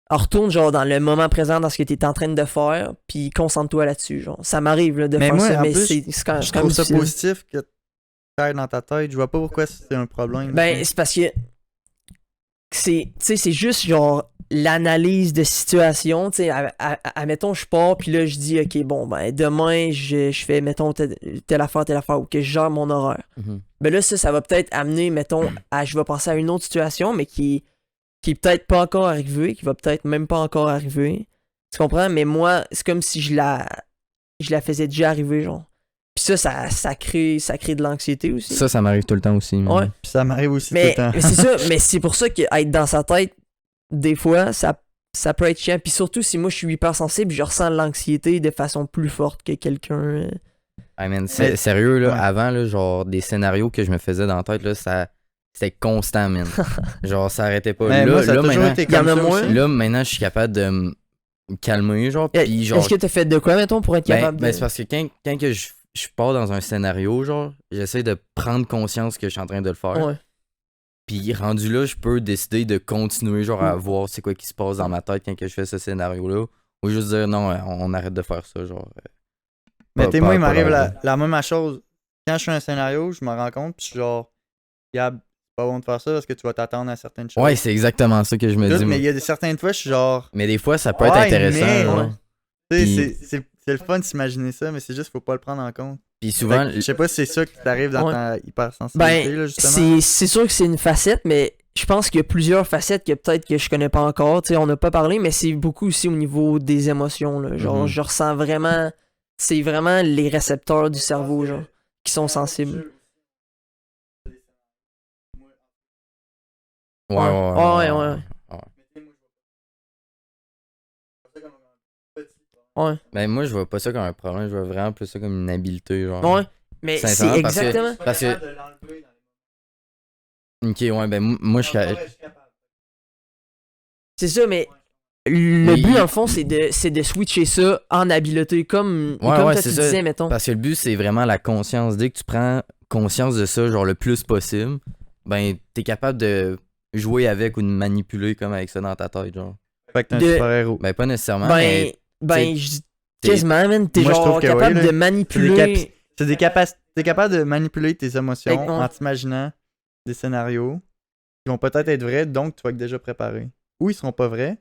Alors, retourne genre dans le moment présent, dans ce que t'es en train de faire, puis concentre-toi là-dessus, genre. Ça m'arrive, là, de Mais faire moi, ça, en mais plus, c'est quand je quand trouve même ça difficile. positif que tu ailles dans ta tête. Je vois pas pourquoi c'est un problème. Ben, c'est parce que tu sais, c'est juste genre l'analyse de situation, tu sais, admettons, je pars, puis là, je dis, ok, bon, ben, demain, je fais, mettons, telle affaire, ou que je gère mon horaire. Mhm. Ben là, ça va peut-être amener, mettons, je vais penser à une autre situation, mais qui est peut-être pas encore arrivée, qui va peut-être même pas encore arriver. Tu comprends? Mais moi, c'est comme si je la faisais déjà arriver, genre. Puis ça crée de l'anxiété aussi. Ça m'arrive tout le temps aussi. Ouais. Puis ça m'arrive aussi Mais, tout le temps. mais c'est ça, mais c'est pour ça qu'être dans sa tête, des fois, ça peut être chiant. Puis surtout, si moi je suis hypersensible, je ressens l'anxiété de façon plus forte que quelqu'un. Hey man, Mais- sérieux, là, ouais. avant, là, genre, des scénarios que je me faisais dans la tête, là, c'était constant, man. Genre, ça arrêtait pas. Mais Là, moi, ça a là, toujours maintenant, été il y en comme a ça moins. aussi. là, maintenant, je suis capable de me calmer, genre, puis genre... Est-ce que t'as fait de quoi, mettons, pour être capable Ben, de. c'est parce que quand que je je pars dans un scénario, genre, j'essaie de prendre conscience que je suis en train de le faire. Ouais. Puis rendu là, je peux décider de continuer, genre, à voir c'est quoi qui se passe dans ma tête quand que je fais ce scénario-là. Ou juste dire non, on arrête de faire ça, genre. Mais pas- moi, il pas m'arrive leur la même chose. Quand je fais un scénario, je me rends compte, puis je suis genre, Gab, c'est pas bon de faire ça parce que tu vas t'attendre à certaines choses. Ouais, c'est exactement ça que je me Tout, dis. mais moi. il y a certaines fois, je suis genre. Mais des fois, ça peut être Ouais, intéressant. mais- genre. Tu sais, Puis- c'est le fun de s'imaginer ça, mais c'est juste faut pas le prendre en compte. Puis souvent, Fait que je sais pas si c'est ça qui t'arrive dans Ouais. ta hypersensibilité, Ben, là, justement. c'est sûr que c'est une facette, mais je pense qu'il y a plusieurs facettes que peut-être que je connais pas encore. Tu sais, on n'a pas parlé, mais c'est beaucoup aussi au niveau des émotions. Là. Genre, Mhm. je ressens vraiment. C'est vraiment les récepteurs du cerveau, genre, qui sont sensibles. Ouais. Ouais. Ben moi, je vois pas ça comme un problème, je vois vraiment plus ça comme une habileté, genre. Ouais. Mais c'est Sincèrement, parce que- exactement. Parce que. Ok, ouais, ben moi, je suis. C'est ça, mais le Mais but, il- en fond, c'est de switcher ça en habileté, comme, Ouais, comme ouais, toi, c'est tu ça. disais, mettons. Parce que le but, c'est vraiment la conscience. Dès que tu prends conscience de ça, genre le plus possible, ben t'es capable de jouer avec ou de manipuler comme avec ça dans ta tête, genre. Fait que t'es un de- super-héros. Ben pas nécessairement, Ben, mais ben, t'sais, je dis t'es- quasiment, man. T'es Moi, je genre trouve que capable oui, là. de manipuler. T'es capable de manipuler tes émotions Ouais. en t'imaginant des scénarios qui vont peut-être être vrais, donc tu vas être déjà préparé. Ou ils seront pas vrais.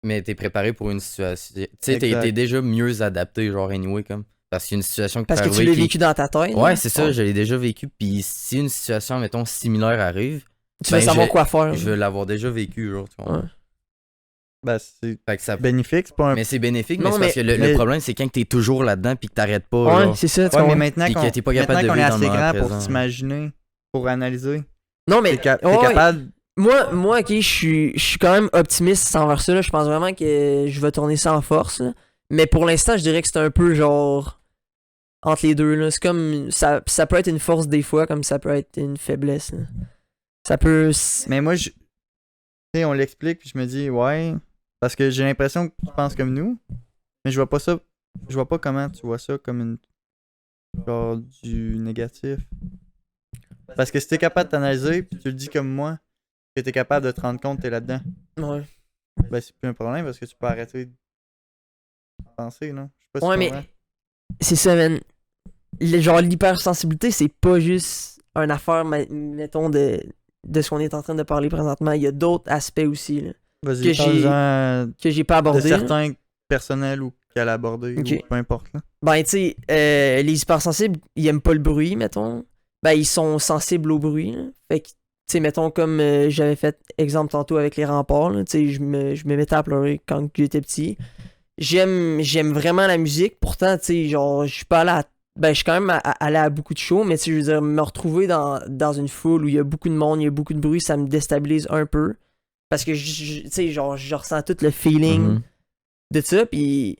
mais t'es préparé pour une situation. Tu sais, Exact. t'es déjà mieux adapté, genre anyway, comme. Parce qu'il y a une situation qui Parce peut que tu arriver l'as qui- vécu dans ta tête. Ouais, là. c'est ça, je l'ai déjà vécu. Puis si une situation, mettons, similaire arrive, Tu vas ben, savoir je- quoi faire. je veux l'avoir déjà vécu, genre. Tu vois. Ouais. Ben, c'est Fait que ça... bénéfique, c'est pas un. Mais c'est bénéfique, Non, mais c'est parce mais- que le mais- problème, c'est quand t'es toujours là-dedans puis que t'arrêtes pas. Ouais, genre. c'est ça. tu Ouais, mais comprends? maintenant Puis que t'es pas capable maintenant de qu'on est vivre dans assez le moment grand pour présent. s'imaginer, pour analyser, Non, mais. t'es ouais, capable. Moi, ok, je suis quand même optimiste envers ça. Là. Je pense vraiment que je vais tourner ça en force. Là. Mais pour l'instant, je dirais que c'est un peu genre. Entre les deux. Là. C'est comme. Ça peut être une force des fois, comme ça peut être une faiblesse. Là. Ça peut. Mais moi, tu sais, on l'explique, puis je me dis, ouais, parce que j'ai l'impression que tu penses comme nous, mais je vois pas ça. Je vois pas comment tu vois ça comme une. Genre du négatif. Parce que si t'es capable de t'analyser, puis tu le dis comme moi, que t'es capable de te rendre compte que t'es là-dedans, Ouais. ben c'est plus un problème parce que tu peux arrêter de penser, non? Je sais pas si Ouais, tu mais. comprends. C'est ça, man. Genre, l'hypersensibilité, c'est pas juste une affaire, mettons, de ce qu'on est en train de parler présentement. Il y a d'autres aspects aussi, là, Vas-y, que j'ai- parle-en que j'ai pas de abordés. là. certains personnels ou qu'elle a abordé, Ok. ou peu importe. Là. Ben, tu sais, les hypersensibles, ils aiment pas le bruit, mettons. Ben, ils sont sensibles au bruit, là. Fait que, tu sais, mettons, comme j'avais fait exemple tantôt avec les remparts, là, tu sais, je me mettais à pleurer quand j'étais petit. J'aime vraiment la musique, pourtant, tu sais, genre, je suis pas allé à... Ben, je suis quand même allé à beaucoup de shows, mais tu sais, je veux dire, me retrouver dans une foule où il y a beaucoup de monde, il y a beaucoup de bruit, ça me déstabilise un peu. Parce que, tu sais, genre, je ressens tout le feeling Mhm. de ça, puis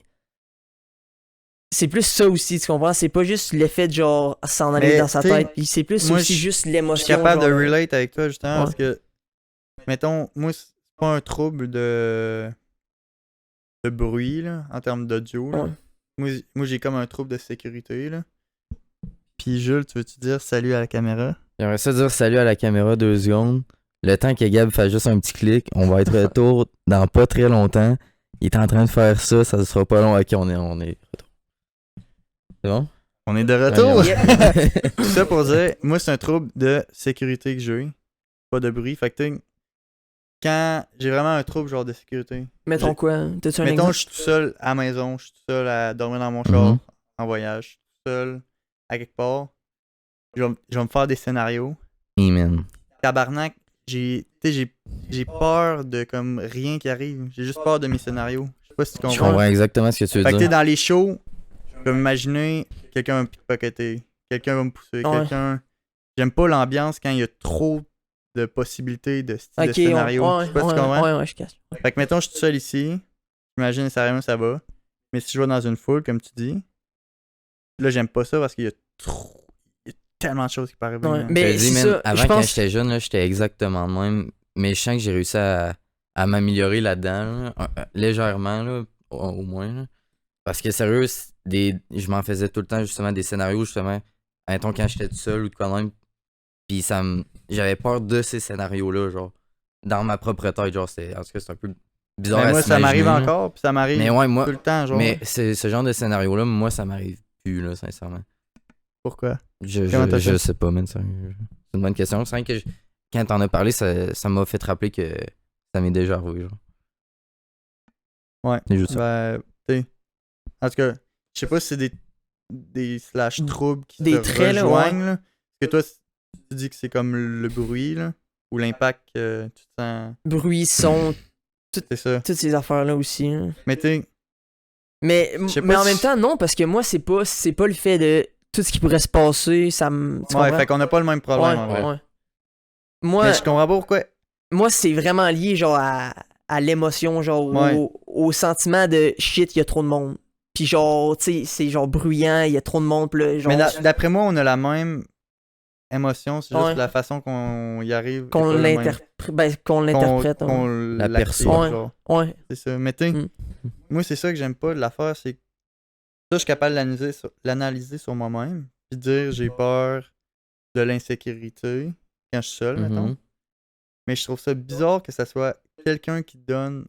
c'est plus ça aussi, tu comprends? C'est pas juste l'effet de genre s'en aller Mais, dans sa tu sais, tête, puis c'est plus moi, aussi je- juste Je l'émotion. suis capable de genre, relate avec toi, justement, Ouais. parce que, mettons, moi, c'est pas un trouble de bruit, là, en termes d'audio. là. Ouais. Moi, j'ai comme un trouble de sécurité, là. Puis, Jules, tu veux-tu dire salut à la caméra? J'aimerais ça dire salut à la caméra 2 secondes. Le temps que Gab fasse juste un petit clic, on va être de retour dans pas très longtemps. Il est en train de faire ça, ça sera pas long. Ok, on est retour. C'est bon? On est de retour! Yep. Tout ça pour dire, moi, c'est un trouble de sécurité que j'ai. Pas de bruit. Fait que, tu sais, quand j'ai vraiment un trouble, genre, de sécurité. Mettons quoi? T'as-tu un Mettons, exemple? je suis tout seul à la maison, je suis tout seul à dormir dans mon char, Mhm. en voyage, je suis tout seul à quelque part. Je vais me faire des scénarios. Amen. Tabarnak, tu sais, j'ai peur de comme rien qui arrive. J'ai juste peur de mes scénarios. Je sais pas si tu Je comprends. comprends exactement ce que tu veux Fait que tu sais, dire. dans les shows, je peux m'imaginer quelqu'un va me pickpocketer, quelqu'un va me pousser, Ouais. quelqu'un. J'aime pas l'ambiance quand il y a trop de possibilités de style de Ok, scénario. Je sais pas si tu comprends. ouais, je casse. Fait que mettons, je suis tout seul ici. J'imagine nécessairement ça va. Mais si je vais dans une foule, comme tu dis, là, j'aime pas ça parce qu'il y a trop. Il y a tellement de choses qui peuvent arriver. Ouais, man. mais- Je te dis, c'est man, ça, avant je quand pense- j'étais jeune, là, j'étais exactement le même. Mais je sens que j'ai réussi à m'améliorer là-dedans, là, légèrement, là, au moins. Là. Parce que sérieux, je m'en faisais tout le temps, justement, des scénarios, justement, admettons, quand j'étais tout seul ou de quoi de même. Puis j'avais peur de ces scénarios-là, genre, dans ma propre tête, genre, en tout cas, c'est un peu bizarre Mais à moi, ça m'arrive s'imaginer, là. encore, puis ça m'arrive Mais ouais, moi, tout le temps, genre. mais ce genre de scénario-là, moi, ça m'arrive plus, là, sincèrement. Pourquoi? Je t'as fait? sais pas, man, c'est une bonne question. C'est vrai que quand t'en as parlé, ça m'a fait rappeler que ça m'est déjà arrivé, genre. Ouais. C'est juste ça. Ben, tu sais. En tout cas, je sais pas si c'est des slash troubles qui Des se traits, là, rejoignent, là. Parce que toi, tu dis que c'est comme le bruit, là. Ou l'impact que tu te sens. Bruit, son, C'est ça. toutes ces affaires-là aussi. Hein. Mais tu sais, Mais sais en pas même si- temps, non, parce que moi, c'est pas le fait de tout ce qui pourrait se passer, ça me. Tu ouais, comprends? fait qu'on a pas le même problème, Ouais, en vrai. ouais. Moi, Mais je comprends pas pourquoi. moi c'est vraiment lié, genre, à l'émotion, genre, Ouais. au sentiment de shit, il y a trop de monde. Puis, genre, tu sais, c'est genre bruyant, il y a trop de monde, pis là, genre. Mais d'après moi, on a la même émotion, c'est juste Ouais. la façon qu'on y arrive. qu'on est pas la même. l'interprète. hein. Qu'on La l'active, perçoit. genre. Ouais. C'est ça. Mais tu sais, Mm. moi, c'est ça que j'aime pas de l'affaire, c'est que ça, je suis capable de l'analyser sur moi-même, puis dire j'ai peur de l'insécurité quand je suis seul, mettons. Mhm. Mais je trouve ça bizarre que ça soit quelqu'un qui donne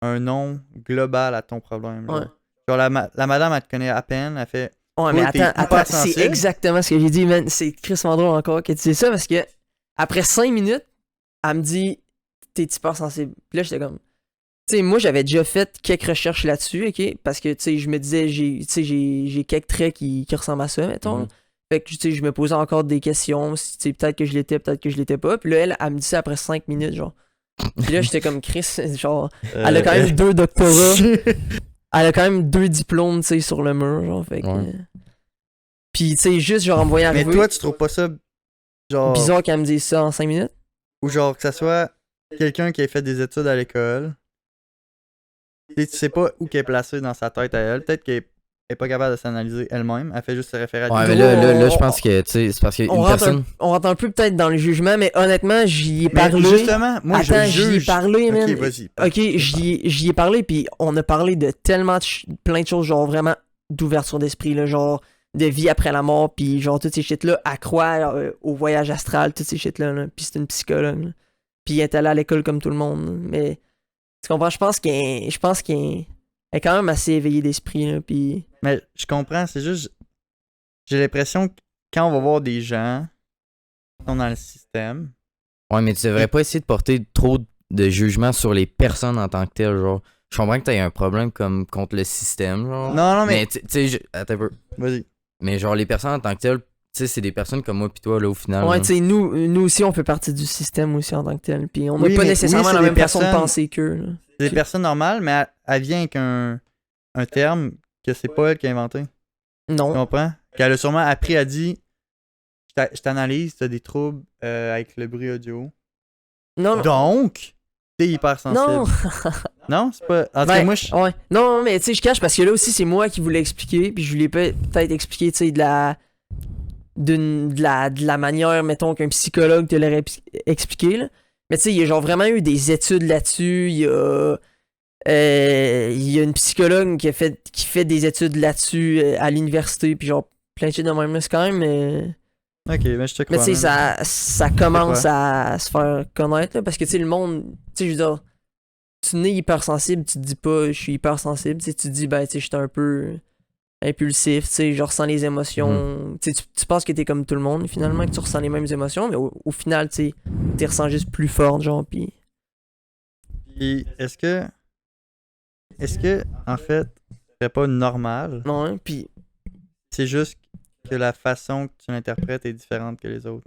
un nom global à ton problème. Genre, Ouais. Genre, la madame, elle te connaît à peine, elle fait Ouais, Toi, mais t'es attends, hyper c'est sensible. exactement ce que j'ai dit, man. C'est Chris Mandro encore que tu dis ça parce que après 5 minutes, elle me dit t'es hyper sensible. Puis là, j'étais comme. Tu sais, moi, j'avais déjà fait quelques recherches là-dessus, ok? Parce que, tu sais, je me disais, j'ai quelques traits qui ressemblent à ça, mettons. Mhm. Fait que, tu sais, je me posais encore des questions. Tu sais, peut-être que je l'étais, peut-être que je l'étais pas. Puis là, elle me dit ça après 5 minutes, genre. Puis là, j'étais comme Chris, genre. Elle a quand même 2 doctorats. Elle a quand même 2 diplômes, tu sais, sur le mur, genre. Fait que. Ouais. Puis, tu sais, juste, genre, en me voyant Mais arriver. toi, tu trouves pas ça genre. Bizarre qu'elle me dise ça en 5 minutes. Ou genre que ça soit quelqu'un qui a fait des études à l'école. Tu sais pas où qu'elle est placée dans sa tête à elle. Peut-être qu'elle est pas capable de s'analyser elle-même. Elle fait juste se référer à Ouais, des mais autres. là, je pense que, tu sais, c'est parce qu'une personne. On rentre un peu peut-être dans le jugement, mais honnêtement, j'y ai Mais parlé. justement, moi Attends, je j'y ai juge. parlé, man. Ok, vas-y. Ok, j'y ai parlé, puis on a parlé de tellement plein de choses, genre vraiment d'ouverture d'esprit, là, genre de vie après la mort, puis genre toutes ces shit-là, à croire au voyage astral, toutes ces shit-là, là. Puis c'est une psychologue, là. Puis elle est allée à l'école comme tout le monde, là. Mais tu comprends, je pense qu'elle est quand même assez éveillée d'esprit, là, puis... Mais je comprends, c'est juste. J'ai l'impression que quand on va voir des gens qui sont dans le système. Ouais, mais tu devrais pas essayer de porter trop de jugement sur les personnes en tant que telles, genre. Je comprends que t'aies un problème comme contre le système, genre. Non, mais. Mais tu sais, attends un peu. Vas-y. Mais genre, les personnes en tant que telles, tu sais, c'est des personnes comme moi pis toi, là, au final. Ouais, là. tu sais, nous aussi, on fait partie du système aussi en tant que tel, puis on n'a Oui, pas mais- nécessairement oui, c'est la des même façon de personnes- penser qu'eux, là. C'est des personnes normales, mais elle vient avec un terme que c'est pas elle qui a inventé. Tu Non. comprends? Qu'elle a sûrement appris, elle dit je t'analyse, t'as des troubles avec le bruit audio. Non, Donc, t'es hypersensible. non. Non, c'est pas. En tout cas, Ben, moi, je. ouais. Non, mais tu sais, je cache parce que là aussi, c'est moi qui voulais expliquer, puis je lui ai peut-être expliqué, tu sais, de la manière, mettons, qu'un psychologue te l'aurait expliqué, là. Mais tu sais, il y a genre vraiment eu des études là-dessus, il y a une psychologue qui fait des études là-dessus à l'université, puis genre plein de shit de même, là. C'est quand même... Ok, mais je te crois. Mais tu sais, man. ça commence à se faire connaître, là, parce que tu sais, le monde, tu sais, je veux dire, tu nais hypersensible, tu te dis pas, je suis hypersensible, tu sais, tu te dis, ben, tu sais, je suis un peu impulsif, tu sais, je ressens les émotions, tu sais, tu penses que t'es comme tout le monde, finalement, que tu ressens les mêmes émotions, mais au final, tu sais, t'es ressens juste plus fort, genre, pis... Puis, est-ce que, en fait, ce serait pas normal? Non, hein, pis... C'est juste que la façon que tu l'interprètes est différente que les autres.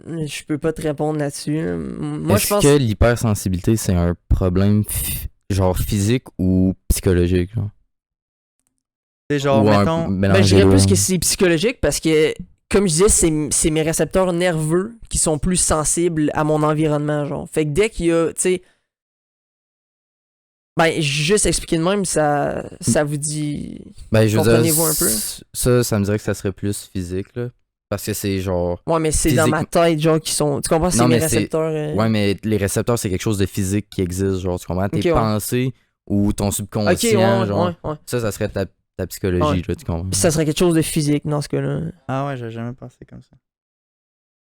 Je peux pas te répondre là-dessus, là. Moi, je Est-ce pense... que l'hypersensibilité, c'est un problème genre physique ou psychologique, genre? C'est genre, Ou un mettons. mélange Ben, je dirais des plus deux? que c'est psychologique parce que, comme je disais, c'est mes récepteurs nerveux qui sont plus sensibles à mon environnement, genre. Fait que dès qu'il y a, tu sais... Ben, juste expliquer de même, ça vous dit... Ben, je veux Comprenez-vous dire, un peu? ça me dirait que ça serait plus physique, là. Parce que c'est genre... Ouais, mais c'est dans ma tête, genre, qui sont... Tu comprends? C'est Non, mes mais c'est- récepteurs... Ouais, mais les récepteurs, c'est quelque chose de physique qui existe, genre, tu comprends? Tes Ok, ouais. pensées ou ton subconscient, ouais, genre. ouais. Ça serait ta psychologie, Ouais. là, tu comprends? Puis ça serait quelque chose de physique dans ce cas-là. Ah ouais, j'ai jamais pensé comme ça.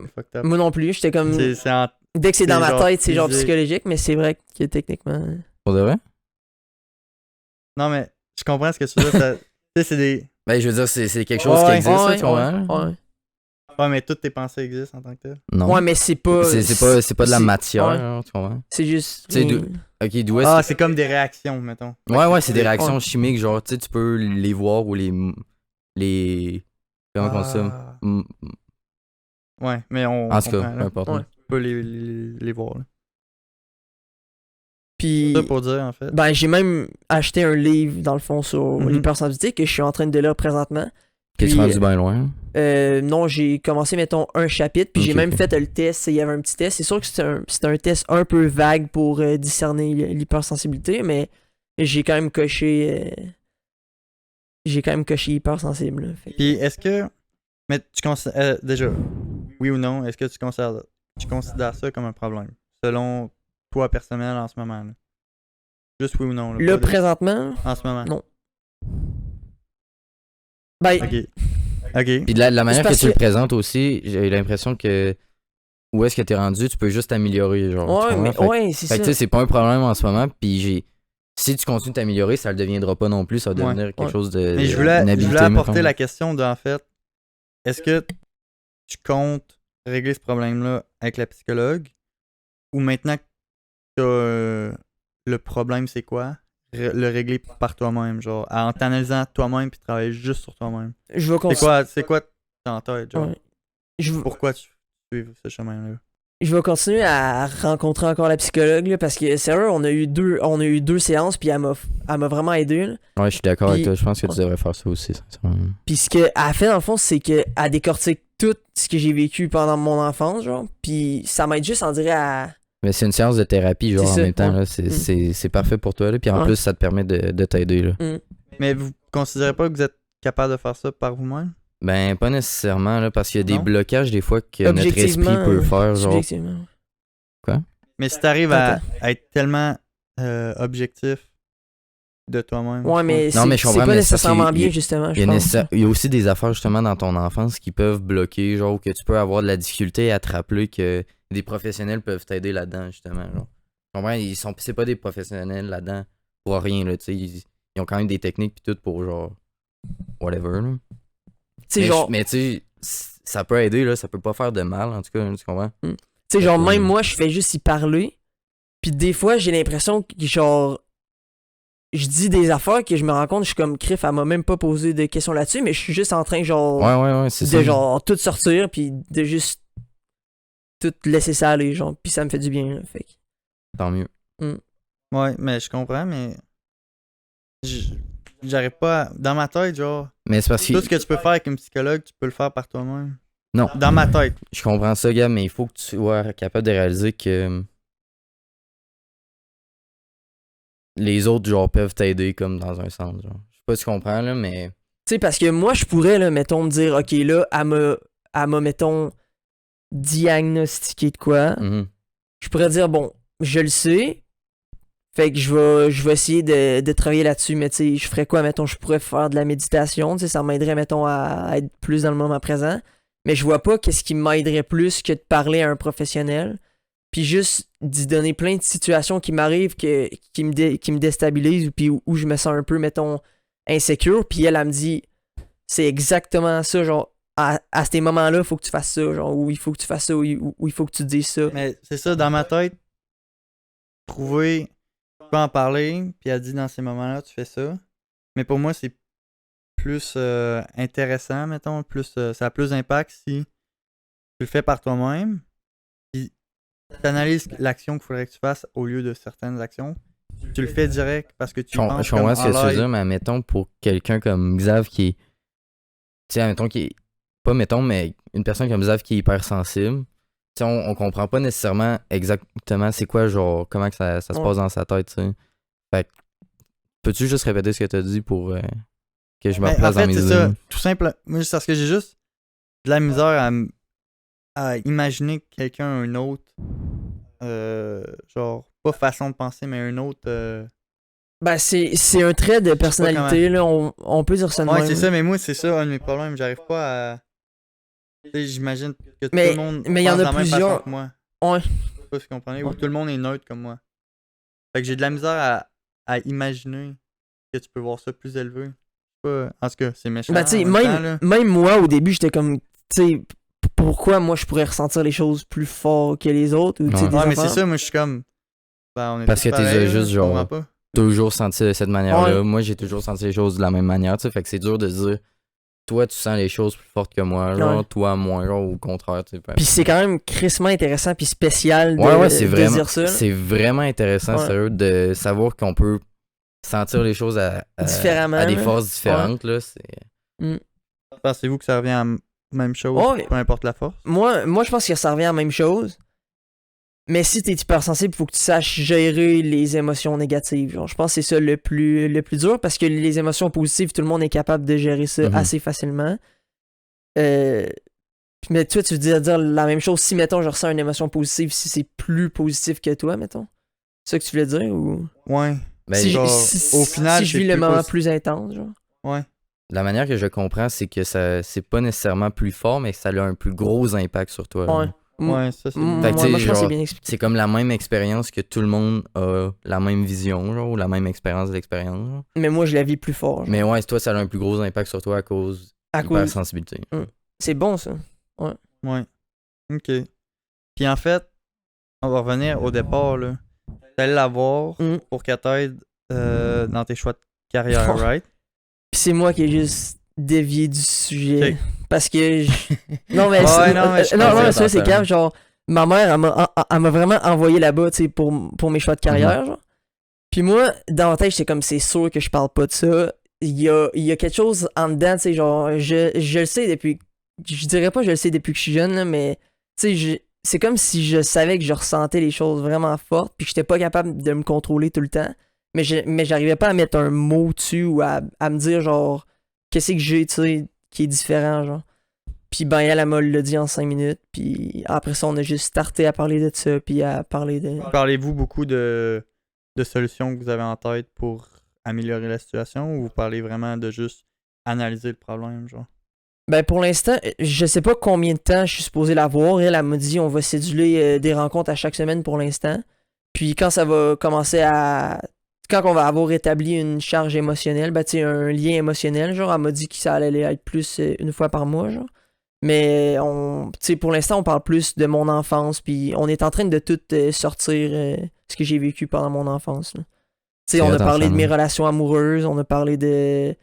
C'est fucked up. Moi non plus, j'étais comme. C'est en... Dès que c'est dans c'est ma genre tête, c'est genre physique. psychologique, mais c'est vrai que techniquement. Pour de vrai? Non, mais je comprends ce que tu veux dire. Tu sais, c'est des... Ben, je veux dire, c'est quelque chose Ouais, qui ouais. existe, là, Ouais, tu comprends? ouais. Ouais, mais toutes tes pensées existent en tant que tel. Non. Ouais, mais c'est pas. C'est pas de la c'est- matière, ouais. là, tu comprends? C'est juste. Tu sais, Ok, d'où est-ce Ah, que... c'est comme des réactions, mettons. Ouais, c'est des réactions Ouais. chimiques, genre, tu sais, tu peux les voir ou les... Comment on dit ça? Ah. Ouais, mais on En tout cas, comprend, peu là. importe. Ouais. On peut les voir, là. Puis. C'est ça pour dire, en fait. Ben, j'ai même acheté un livre, dans le fond, sur Mhm. l'hypersensibilité que je suis en train de lire présentement. Que tu Puis, rendu bien loin. Non, j'ai commencé, mettons, un chapitre, puis j'ai Ok, même ok. fait le test. Il y avait un petit test. C'est sûr que c'est un test un peu vague pour discerner l'hypersensibilité, mais j'ai quand même coché. J'ai quand même coché hypersensible. Là. Fait que- Puis est-ce que... Mais tu considères... déjà, oui ou non, est-ce que tu considères ça comme un problème? Selon toi personnel en ce moment, là. Juste oui ou non, là. Là, pas de- présentement, En ce moment. non. Ben, Ok. Puis de la manière que parce tu le que- présentes aussi, j'ai l'impression que où est-ce que t'es rendu, tu peux juste t'améliorer, genre. tu ouais, comprends? mais Fait que- ouais, c'est Fait que tu ça. sais, c'est pas un problème en ce moment, puis si tu continues de t'améliorer, ça le deviendra pas non plus, ça va Ouais. devenir quelque Ouais. chose de Mais je une voulais habilité, apporter mettons. la question de, en fait, est-ce que tu comptes régler ce problème-là avec la psychologue ou maintenant que t'as, le problème, c'est quoi? Le régler par toi-même, genre, en t'analysant toi-même puis travailler juste sur toi-même. Je vais C'est quoi en tête, genre? Ouais. Je, Pourquoi tu suives ce chemin-là? je vais continuer à rencontrer encore la psychologue là, parce que sérieux, on a eu deux séances puis elle m'a vraiment aidé. Là. Ouais, je suis d'accord avec Puis- toi, je pense que ouais. tu devrais faire ça aussi, sincèrement. Puis ce qu'elle a fait dans le fond, c'est qu'elle décortique tout ce que j'ai vécu pendant mon enfance, genre. Puis ça m'aide juste, on dirait, à. Mais c'est une séance de thérapie, genre, C'est en ça, même temps, ouais. là, c'est parfait pour toi, là, puis en Ouais. plus, ça te permet de t'aider, là. Mais vous considérez pas que vous êtes capable de faire ça par vous-même? Ben, pas nécessairement, là, parce qu'il y a des Non? blocages, des fois, que notre esprit Objectivement, peut faire, genre... Subjectivement. Mais si t'arrives à Attends. être tellement objectif de toi-même. Ouais, mais Non, mais je c'est comprends, pas mais nécessairement ça, c'est- bien, justement, Il je y, a pense. il y a aussi des affaires justement dans ton enfance qui peuvent bloquer, genre, ou que tu peux avoir de la difficulté à te rappeler que des professionnels peuvent t'aider là-dedans, justement. Genre. Tu comprends? C'est pas des professionnels là-dedans pour rien, là, tu sais. Ils ont quand même des techniques pis tout pour genre. Whatever, là. Tu sais, Mais, genre, mais tu sais, ça peut aider, là, ça peut pas faire de mal, en tout cas, tu comprends? tu sais, genre, Ouais. même moi, je fais juste y parler. Puis des fois, j'ai l'impression que, genre, je dis des affaires que je me rends compte, je suis comme Criff, elle m'a même pas posé de questions là-dessus, mais je suis juste en train, genre, Ouais, c'est de ça. genre tout sortir, puis de juste tout laisser ça aller, genre, puis ça me fait du bien, là, fait que- Tant mieux. Ouais, mais je comprends, mais j'arrive pas à... Dans ma tête, genre, Mais c'est parce que tout ce que tu peux faire avec un psychologue, tu peux le faire par toi-même. Non. Dans ma tête. je comprends ça, gars, mais il faut que tu sois capable de réaliser que les autres, genre, peuvent t'aider comme dans un sens, genre. Je sais pas si tu comprends, là, mais. Tu sais, parce que moi, je pourrais, là, mettons, me dire, ok, là, elle m'a, mettons, diagnostiqué de quoi. Mhm. Je pourrais dire, bon, je le sais, fait que je vais essayer de travailler là-dessus, mais tu sais, je ferais quoi, mettons, je pourrais faire de la méditation, tu sais, ça m'aiderait, mettons, à être plus dans le moment présent, mais je vois pas qu'est-ce qui m'aiderait plus que de parler à un professionnel, puis juste d'y donner plein de situations qui m'arrivent, qui me déstabilisent, puis où je me sens un peu, mettons, insécure, puis elle me dit, c'est exactement ça, genre, à ces moments-là, il faut que tu fasses ça, genre, ou il faut que tu fasses ça, ou il faut que tu dises ça. Mais c'est ça, dans ma tête, trouver, tu peux en parler, puis elle dit dans ces moments-là, tu fais ça. Mais pour moi, c'est plus intéressant, mettons, plus, ça a plus d'impact si tu le fais par toi-même, puis tu analyses l'action qu'il faudrait que tu fasses au lieu de certaines actions. Tu le fais direct parce que tu penses Je comprends comme ce que tu veux en live. dire, mais mettons pour quelqu'un comme Xav qui est. Tu sais, mettons qui est. Pas mettons, mais une personne comme Xav qui est hypersensible. Tu sais, on comprend pas nécessairement exactement c'est quoi, genre, comment que ça se Ouais. passe dans sa tête, tu sais. Fait que, peux-tu juste répéter ce que t'as dit pour que je me Mais replace en fait, dans mes c'est idées? ça, tout simple. Moi, c'est parce que j'ai juste de la misère à imaginer quelqu'un un autre, genre, pas façon de penser, mais un autre Ben, c'est un trait de personnalité, là. On peut dire ça de Ouais, même. c'est ça, mais moi, c'est ça, un de mes problèmes. J'arrive pas à. Tu sais, j'imagine que tout Mais le monde il y en pense de a la même façon plusieurs. que moi. Ouais. Je sais pas si vous comprenez. Ou Ouais. tout le monde est neutre comme moi. Fait que j'ai de la misère à imaginer que tu peux voir ça plus élevé. Je sais pas. En tout cas, c'est méchant. Ben, tu sais, en même temps, là. même moi, au début, j'étais comme, tu sais, pourquoi moi je pourrais ressentir les choses plus fort que les autres? Ou, tu sais, Ouais. des Ouais, mais c'est affaires. ça, moi, je suis comme. Ben, on est Parce tous que t'es pareils, là, juste, je genre, comprends pas. toujours senti de cette manière-là. Ouais. Moi, j'ai toujours senti les choses de la même manière, tu sais. Fait que c'est dur de dire, toi, tu sens les choses plus fortes que moi, genre, Ouais. toi, moins, genre, ou au contraire, tu sais. Puis c'est quand même crissement intéressant puis spécial de, Ouais, c'est de vraiment, dire ça. Là. c'est vraiment intéressant, Ouais. sérieux, de savoir qu'on peut sentir les choses Différemment, à des là. forces différentes, là. C'est... Pensez-vous que ça revient à la même chose, Ouais. peu importe la force? Moi, je pense que ça revient à la même chose. Mais si t'es hypersensible, faut que tu saches gérer les émotions négatives. Genre, je pense que c'est ça le plus dur parce que les émotions positives, tout le monde est capable de gérer ça Mhm. assez facilement. Mais toi, tu veux dire la même chose si, mettons, je ressens une émotion positive, si c'est plus positif que toi, mettons? C'est ça que tu voulais dire ou. Ouais. Ben, si, genre, si- au final, si je c'est vis le plus moment positif. plus intense, genre. Ouais. la manière que je comprends, c'est que ça, c'est pas nécessairement plus fort, mais que ça a un plus gros impact sur toi. Ouais. là. Ouais, ça, c'est Moi, Fait que, tu sais, moi, je pense que c'est genre, bien expliqué. C'est comme la même expérience que tout le monde a la même vision, genre, ou la même expérience de l'expérience. genre. Mais moi, je la vis plus fort. genre. Mais ouais, toi, ça a un plus gros impact sur toi à cause À de cause. l'hypersensibilité. C'est bon, ça. Ouais. Ok. Puis en fait, on va revenir au départ, là. T'allais la voir Mm. pour qu'elle t'aide dans tes choix de carrière, right? Puis c'est moi qui ai juste dévié du sujet. Ok. Parce que. Non, mais. Ouais, non, mais je non, comprends. ça, c'est Attends. grave. Genre, ma mère, elle m'a vraiment envoyé là-bas, tu sais, pour mes choix de carrière, genre. Puis moi, dans ma tête, j'étais comme, c'est sûr que je parle pas de ça. Il y a quelque chose en dedans, tu sais, genre, je le sais depuis. Je dirais pas que je le sais depuis que je suis jeune, là, mais. Tu sais, c'est comme si je savais que je ressentais les choses vraiment fortes, puis que j'étais pas capable de me contrôler tout le temps. Mais j'arrivais pas à mettre un mot dessus ou à me dire, genre, qu'est-ce que j'ai, tu sais, qui est différent, genre. Puis ben, elle m'a le dit en 5 minutes, puis après ça, on a juste starté à parler de ça, puis à parler de. Parlez-vous beaucoup de solutions que vous avez en tête pour améliorer la situation ou vous parlez vraiment de juste analyser le problème, genre? Ben, pour l'instant, je sais pas combien de temps je suis supposé l'avoir. Elle m'a dit, on va céduler des rencontres à chaque semaine pour l'instant. Puis quand ça va commencer à. Quand on va avoir établi une charge émotionnelle, ben, tu sais, un lien émotionnel, genre, elle m'a dit que ça allait être plus une fois par mois, genre. Mais tu sais, pour l'instant, on parle plus de mon enfance, puis on est en train de tout sortir ce que j'ai vécu pendant mon enfance. là. Tu sais, C'est on a hot, parlé de enfin, mes hein. relations amoureuses, on a parlé de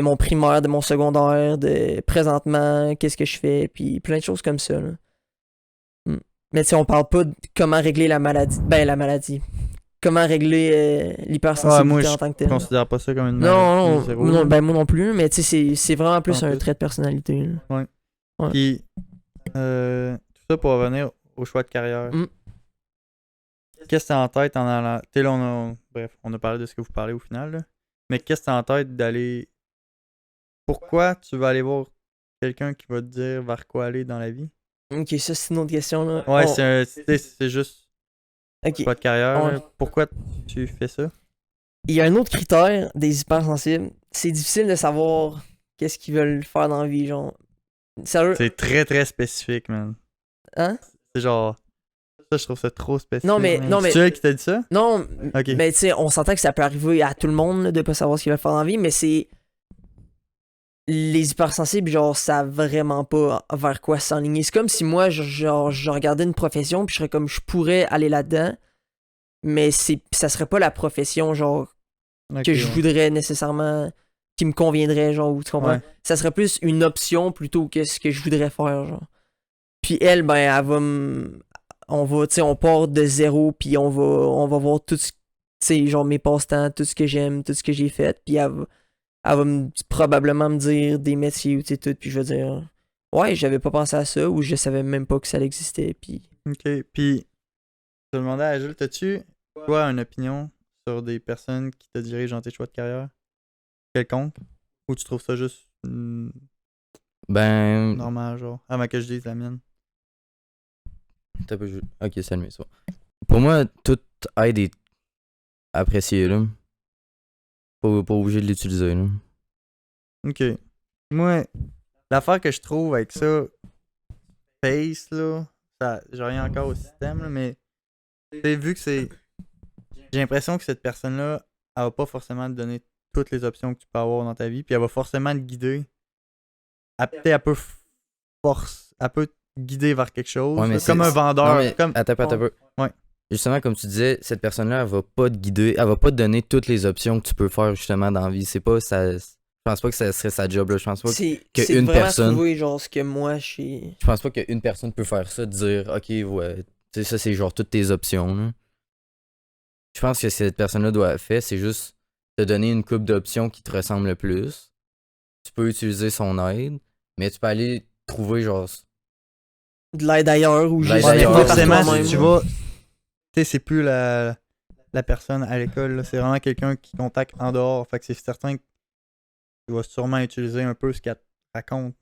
mon primaire, de mon secondaire, de présentement, qu'est-ce que je fais, puis plein de choses comme ça. Là. Mais tu sais, on parle pas de comment régler la maladie. Ben, la maladie. Comment régler l'hypersensibilité moi, en tant que tel. Je considère pas ça comme une Non, maladie, non, zéro. non, ben moi non plus, mais tu sais, c'est vraiment plus En un plus. trait de personnalité. là. Puis, tout ça pour revenir au choix de carrière. Mm. Qu'est-ce que t'as en tête en allant. Tu sais, là, bref, on a parlé de ce que vous parlez au final, là. Mais qu'est-ce que t'as en tête d'aller. Pourquoi tu vas aller voir quelqu'un qui va te dire vers quoi aller dans la vie? Ok, ça c'est une autre question. Là. Ouais, On- c'est juste Ok. choix de carrière. Ouais. là. Pourquoi tu fais ça? Il y a un autre critère des hypersensibles. C'est difficile de savoir qu'est-ce qu'ils veulent faire dans la vie. Genre. Sérieux? C'est très très spécifique, man. Hein? C'est genre. Ça, je trouve ça trop spécifique. Non, mais- man. non, mais- C'est elle qui t'a dit ça? Non, Ok. mais tu sais, on s'entend que ça peut arriver à tout le monde là, de pas savoir ce qu'ils veulent faire dans la vie, mais c'est. Les hypersensibles, genre, savent vraiment pas vers quoi s'enligner. C'est comme si moi, genre, je regardais une profession, puis je serais comme, je pourrais aller là-dedans, mais ça serait pas la profession, genre, Ok, que je ouais. voudrais nécessairement, qui me conviendrait, genre, ou tu comprends? Ouais. Ça serait plus une option plutôt que ce que je voudrais faire, genre. Puis elle, ben, elle va on va, tu sais, on part de zéro, puis on va voir tout ce, tu sais, genre mes passe-temps, tout ce que j'aime, tout ce que j'ai fait, puis elle va probablement me dire des métiers ou tu sais tout, puis je vais dire, ouais, j'avais pas pensé à ça, ou je savais même pas que ça existait, puis... Ok. Puis, je te demandais à Jules, t'as-tu, toi, une opinion sur des personnes qui te dirigent dans tes choix de carrière? Quelconque? Ou tu trouves ça juste Ben, normal, genre? Avant que je dise la mienne. t'as pas ok, c'est le mieux, ça. Pour moi, toute aide est apprécier, là. Pas obligé de l'utiliser, là. Ok. Moi, l'affaire que je trouve avec ça, Face, là, j'ai rien encore au système, là, mais t'sais, vu que c'est. J'ai l'impression que cette personne-là, elle va pas forcément te donner toutes les options que tu peux avoir dans ta vie, puis elle va forcément te guider. Peut-être elle peut te guider vers quelque chose, Ouais, mais là, comme un vendeur. Non, mais Comme... attends un peu. Ouais. Justement, comme tu disais, cette personne-là, elle va pas te guider, elle va pas te donner toutes les options que tu peux faire justement dans la vie. C'est pas ça. Je pense pas que ça serait sa job, là. Je pense pas C'est qu'une vraiment personne. trouver genre ce que moi je suis. Je pense pas qu'une personne peut faire ça, dire ok, ouais, tu sais, ça c'est genre toutes tes options, là. Je pense que cette personne-là doit faire, c'est juste te donner une coupe d'options qui te ressemble le plus. Tu peux utiliser son aide, mais tu peux aller trouver genre. De l'aide ailleurs ou De juste l'aide Ouais, mais ailleurs, trouver par forcément, toi-même. si tu vas. Tu sais, c'est plus la personne à l'école, là, c'est vraiment quelqu'un qui contacte en dehors. Fait que c'est certain que tu vas sûrement utiliser un peu ce qu'elle te raconte.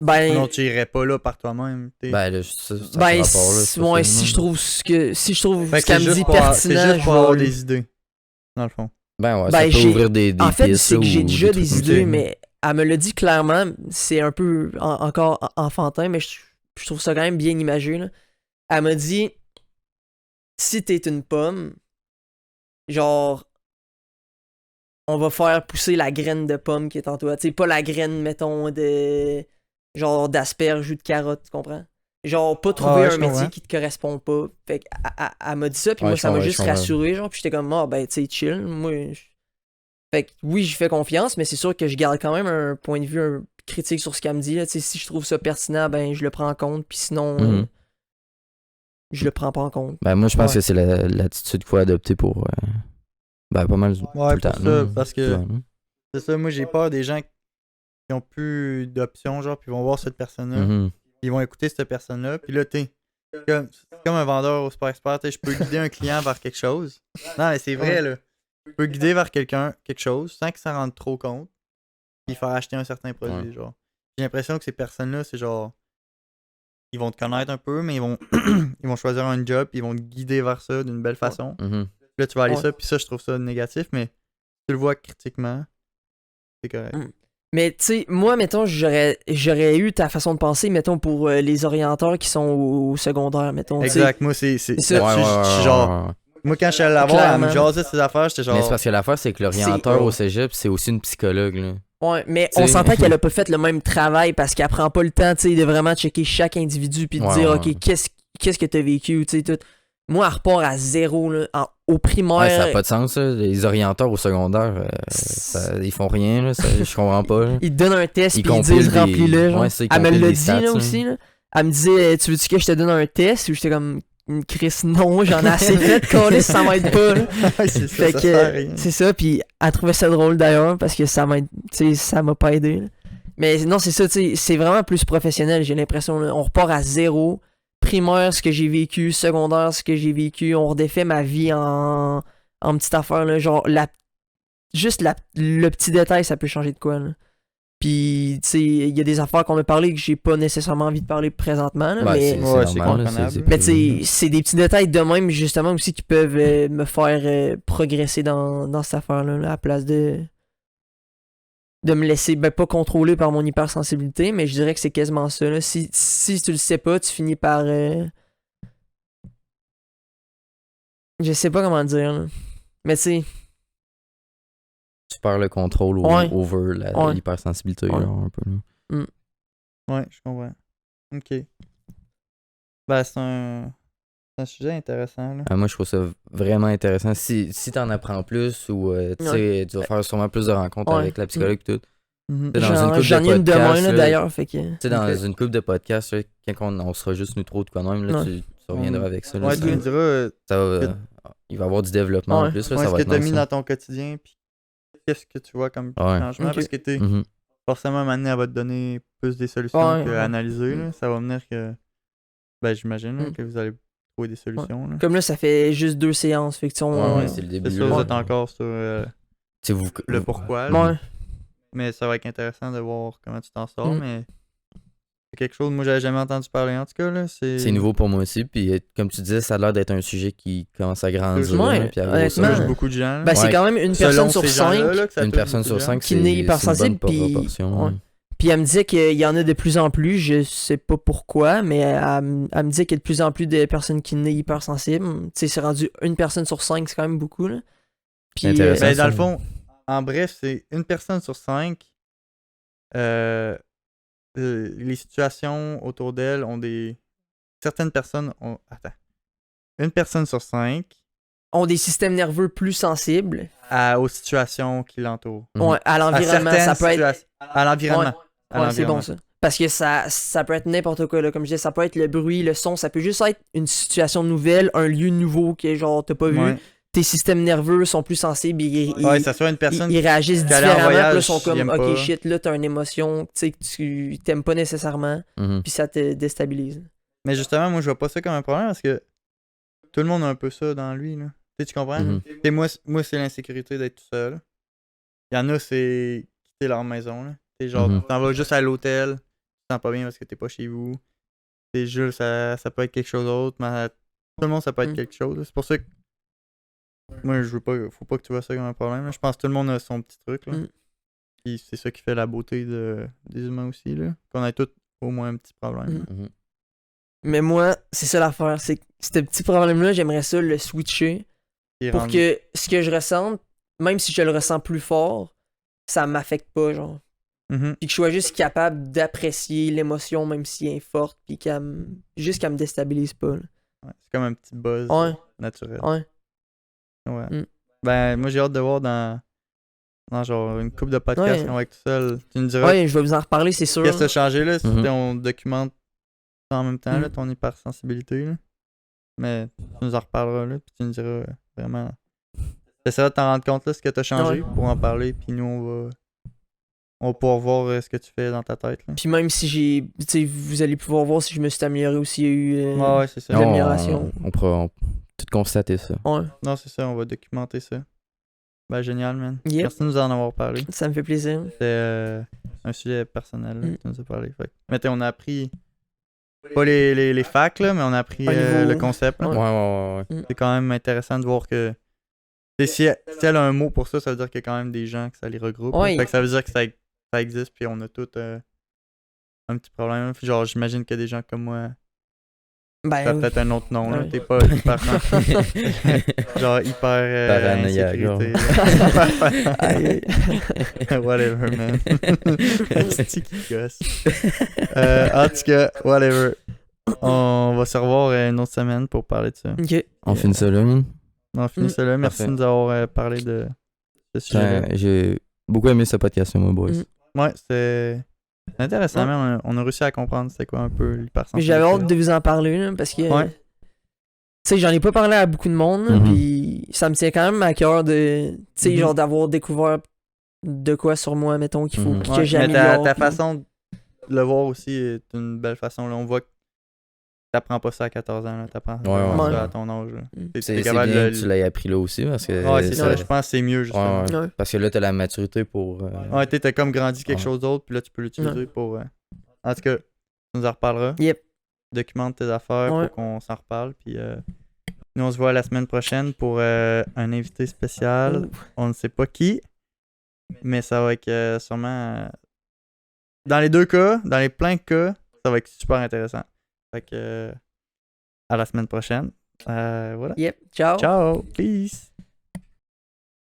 Ben, Sinon, tu irais pas là par toi-même. T'sais. Ben là, ça ben fait rapport, là, c'est pas ouais, ça, si là. je trouve ce que si je trouve Fait ce que c'est qu'elle me dit juste c'est pertinent, juste je pour avoir vais. des idées, dans le fond. Ben ouais, Ben, ça peut j'ai- ouvrir des En fait, pistes, c'est là, que j'ai ou déjà trucs des comme idées, ça. mais elle me le dit clairement. C'est un peu encore enfantin, mais je trouve ça quand même bien imagé, là. Elle m'a dit si t'es une pomme, genre, on va faire pousser la graine de pomme qui est en toi. Tu sais, pas la graine, mettons, de. Genre d'asperge ou de carotte, tu comprends? Genre, pas trouver Ouais, un je métier comprends. qui te correspond pas. Fait qu'elle m'a dit ça, puis Ouais, moi, je ça m'a comprends, juste je comprends. rassuré, genre, puis j'étais comme, ah, ben, tu sais, chill. Fait que oui, j'y fais confiance, mais c'est sûr que je garde quand même un point de vue critique sur ce qu'elle me dit, là. Tu sais, si je trouve ça pertinent, ben, je le prends en compte, puis sinon, Mhm. je le prends pas en compte. Ben moi, je pense Ouais. que c'est l'attitude qu'il faut adopter pour. Ben pas mal. Ouais, tout le pour temps, ça, là, parce que souvent, là. c'est ça, moi j'ai peur des gens qui ont plus d'options, genre, puis ils vont voir cette personne-là, Mhm. ils vont écouter cette personne-là, puis là, c'est comme un vendeur au Super Expert, je peux guider un client vers quelque chose. Non, mais c'est vrai, là. Je peux guider vers quelque chose, sans que ça rende trop compte, puis faire acheter un certain produit, Ouais. genre. J'ai l'impression que ces personnes-là, c'est genre, ils vont te connaître un peu, mais ils vont, ils vont choisir un job, puis ils vont te guider vers ça d'une belle façon. Mhm. Là, tu vas aller Ouais. ça, puis ça, je trouve ça négatif, mais si tu le vois critiquement, c'est correct. Mais tu sais, moi, mettons, j'aurais eu ta façon de penser, mettons, pour les orienteurs qui sont au secondaire, mettons. tu sais. Exact, moi, c'est ça. là-dessus, Ouais, je suis genre. ouais. Moi, quand je suis allé la voir, elle me Clairement. jasait de ses affaires, j'étais genre. Mais c'est parce que l'affaire, c'est que l'orienteur C'est- au cégep, c'est aussi une psychologue, là. Ouais, mais T'sais. on s'entend qu'elle a pas fait le même travail parce qu'elle prend pas le temps, tu sais, de vraiment checker chaque individu puis de Ouais, dire, ouais. ok, qu'est-ce que t'as vécu, tu sais, tout. Moi, elle repart à zéro, là, au primaire. Ouais, ça n'a pas de sens, ça. Les orienteurs au secondaire, ils font rien, là. Je comprends pas, là. Ils te donnent un test Ils puis ils compilent disent des- remplis-le. Genre. Ouais, c'est, ils Elle me compilent l'a des dit stats, là là. aussi. Là. Elle me disait tu veux-tu que je te donne un test ou j'étais comme Chris, non, j'en ai assez fait, coller, ça m'aide pas. Là. c'est ça, Fait ça que sert à rien. c'est ça, puis elle trouvait ça drôle d'ailleurs parce que ça m'aide, tu sais, ça m'a pas aidé. Là. Mais non, c'est ça, tu sais, c'est vraiment plus professionnel, j'ai l'impression. Là. On repart à zéro. Primaire, ce que j'ai vécu, secondaire, ce que j'ai vécu, on redéfait ma vie en petite affaire, là, genre le petit détail, ça peut changer de quoi. Là. Puis, tu sais, il y a des affaires qu'on m'a parlé que j'ai pas nécessairement envie de parler présentement, là, Ben, mais... c'est Ouais, c'est normal, là, comprenable. Mais tu sais, c'est des petits détails de même, justement, aussi qui peuvent me faire progresser dans cette affaire-là, là, à la place de me laisser, ben pas contrôler par mon hypersensibilité, mais je dirais que c'est quasiment ça. Là. Si tu le sais pas, tu finis par... Je sais pas comment dire, là. Mais tu sais, Tu perds le contrôle Ouais. over Ouais. l'hypersensibilité, Ouais. là, un peu, là. Ouais, je comprends. Ok. Ben, c'est un sujet intéressant, là. Moi, je trouve ça vraiment intéressant. Si t'en apprends plus ou tu sais, tu vas faire sûrement plus de rencontres Ouais. avec la psychologue et tout. Mhm. Dans une couple j'en de ai une demain, podcasts, là, là. d'ailleurs, fait que... Tu sais, dans Ok. une couple de podcasts, là, quand on sera juste nous trop de quoi même, là, Ouais. tu reviendras avec ça. Là, Ouais, ça, tu me diras ça va, il va y avoir du développement Ouais. en plus. Là, ouais, ça ce va que être tu as nice, mis là. dans ton quotidien, puis qu'est-ce que tu vois comme Ouais. changement, Ok. parce que t'es Mhm. forcément, maintenant, elle va te donner plus des solutions Ouais, que ouais. analyser, là. Ça va venir que, ben, j'imagine, là, Mm. que vous allez trouver des solutions, là. Comme là, ça fait juste 2 séances, fait que tu sais, on... Ouais, c'est le début. C'est sûr, là. vous êtes encore sur Tu sais, le pourquoi, là. Ouais. Mais ça va être intéressant de voir comment tu t'en sors, Mm. mais quelque chose, moi j'avais jamais entendu parler en tout cas. Là. C'est nouveau pour moi aussi. Puis comme tu disais, ça a l'air d'être un sujet qui commence à grandir. Ouais, là, puis à honnêtement. grossir. touche beaucoup de gens. Ben, c'est Ouais. quand même une Selon personne sur ces gens-là, 5 là, que ça Une touche personne beaucoup sur de gens. 5, qui naît hypersensible, c'est une bonne puis- proportion. ouais. Puis elle me disait qu'il y en a de plus en plus, je sais pas pourquoi, mais elle me disait qu'il y a de plus en plus de personnes qui naissent hypersensibles. Tu sais, c'est rendu une personne sur 5, c'est quand même beaucoup, là. Puis, Intéressant. Ben, ça. dans le fond, en bref, c'est une personne sur 5. Les situations autour d'elle ont des. Certaines personnes ont. Attends. Une personne sur 5 ont des systèmes nerveux plus sensibles aux situations qui l'entourent. Mhm. ouais, à À l'environnement. certaines Ça peut être. situations. À l'environnement. À Ouais, c'est bon l'environnement. ça. Parce que ça peut être n'importe quoi, là. Comme je disais, ça peut être le bruit, le son, ça peut juste être une situation nouvelle, un lieu nouveau que genre t'as pas vu. Ouais. Tes systèmes nerveux sont plus sensibles, Ouais, ça soit une personne. ils réagissent qui allait en différemment, puis là, voyage, ils sont comme ils aiment ok pas. shit, là t'as une émotion tu sais, que tu t'aimes pas nécessairement, Mhm. puis ça te déstabilise. Mais justement, moi, je vois pas ça comme un problème parce que tout le monde a un peu ça dans lui. Là. Tu comprends? Mhm. Et moi, c'est l'insécurité d'être tout seul. Il y en a, c'est quitter leur maison. Là. T'es genre, Mhm. t'en vas juste à l'hôtel, tu te sens pas bien parce que t'es pas chez vous. C'est juste, ça peut être quelque chose d'autre, mais tout le monde, ça peut être Mhm. quelque chose. là. C'est pour ça que moi, je veux pas, faut pas que tu vois ça comme un problème. là. Je pense que tout le monde a son petit truc. Là. Mhm. Puis c'est ça qui fait la beauté des humains aussi. Là. Qu'on ait tous au moins un petit problème. Mhm. là. Mhm. Mais moi, c'est ça l'affaire, c'est que ce petit problème-là, j'aimerais ça le switcher Qui pour rend- que ce que je ressente, même si je le ressens plus fort, ça m'affecte pas, genre. Mhm. Puis que je sois juste capable d'apprécier l'émotion, même si elle est forte, puis juste qu'elle me déstabilise pas. Là. Ouais, c'est comme un petit buzz Ouais, naturel. ouais. Ouais. Mm. Ben, moi, j'ai hâte de voir dans genre une couple de podcasts Ouais. qu'on va être tout seul. Tu me diras Ouais, je vais vous en reparler, c'est sûr. qu'est-ce qui a changé là si Mhm. on documente ça en même temps, là, Mm. ton hypersensibilité. Là. Mais tu nous en reparleras là, puis tu nous diras vraiment. T'essaieras de t'en rendre compte là, ce que t'as changé Ouais. pour en parler, puis nous, on va pouvoir voir ce que tu fais dans ta tête. Là. Puis même si j'ai. Tu sais, vous allez pouvoir voir si je me suis amélioré ou s'il y a eu. Ouais, c'est ça. Non. L'amélioration. On pourra tout constater ça. Ouais, Non, c'est ça, on va documenter ça. Ben, génial, man. Yep. Merci de nous en avoir parlé. ça me fait plaisir. C'était un sujet personnel là, Mm. que tu nous as parlé. Fait. Mais on a appris, pas les facts, là, mais on a appris Un niveau, le concept. là. Ouais, ouais, ouais. C'est quand même intéressant de voir que si elle a un mot pour ça, ça veut dire qu'il y a quand même des gens que ça les regroupe. là. Ouais. Fait que ça veut dire que ça existe, puis on a tous un petit problème. Puis genre, j'imagine qu'il y a des gens comme moi. T'as Ben. peut-être un autre nom, là. Ouais. T'es pas hyper genre hyper Paranoïaque, insécurité. Aïe, Whatever, man. C'est qui gosse. En tout cas, whatever. On va se revoir une autre semaine pour parler de ça. ok. On finit ça là, man. On finit Mm. ça là. Merci Parfait. de nous avoir parlé de ce sujet. J'ai beaucoup aimé ce podcast, moi, boys. Mm. Ouais, c'est intéressant, Ouais. mais on a réussi à comprendre c'était quoi un peu Mais l'hypersensibilité. j'avais hâte de vous en parler, là, parce que. Ouais. Tu sais, j'en ai pas parlé à beaucoup de monde, là, Mhm. puis ça me tient quand même à cœur de. Tu sais, Mhm. genre d'avoir découvert de quoi sur moi, mettons, qu'il faut Mhm. que Ouais, mais j'améliore. ta puis- façon de le voir aussi est une belle façon. Là. On voit que t'apprends pas ça à 14 ans. T'apprends Ouais, ouais. ça à ton âge. Là. Mm. T'es C'est capable bien de que tu l'aies appris là aussi, parce que... Ouais, c'est ça. Ouais. Je pense que c'est mieux, justement. Ouais, ouais. Ouais. Parce que là, t'as la maturité pour... Ouais, t'as comme grandi quelque Ouais. chose d'autre, puis là, tu peux l'utiliser pour... En tout cas, tu nous en reparleras. Yep. Documente tes affaires Ouais. pour qu'on s'en reparle. Puis nous, on se voit la semaine prochaine pour un invité spécial. Ouh. On ne sait pas qui, mais ça va être sûrement... dans les deux cas, dans les plein de cas, ça va être super intéressant. Fait que... à la semaine prochaine. Voilà. Yep. Ciao. Ciao. Peace.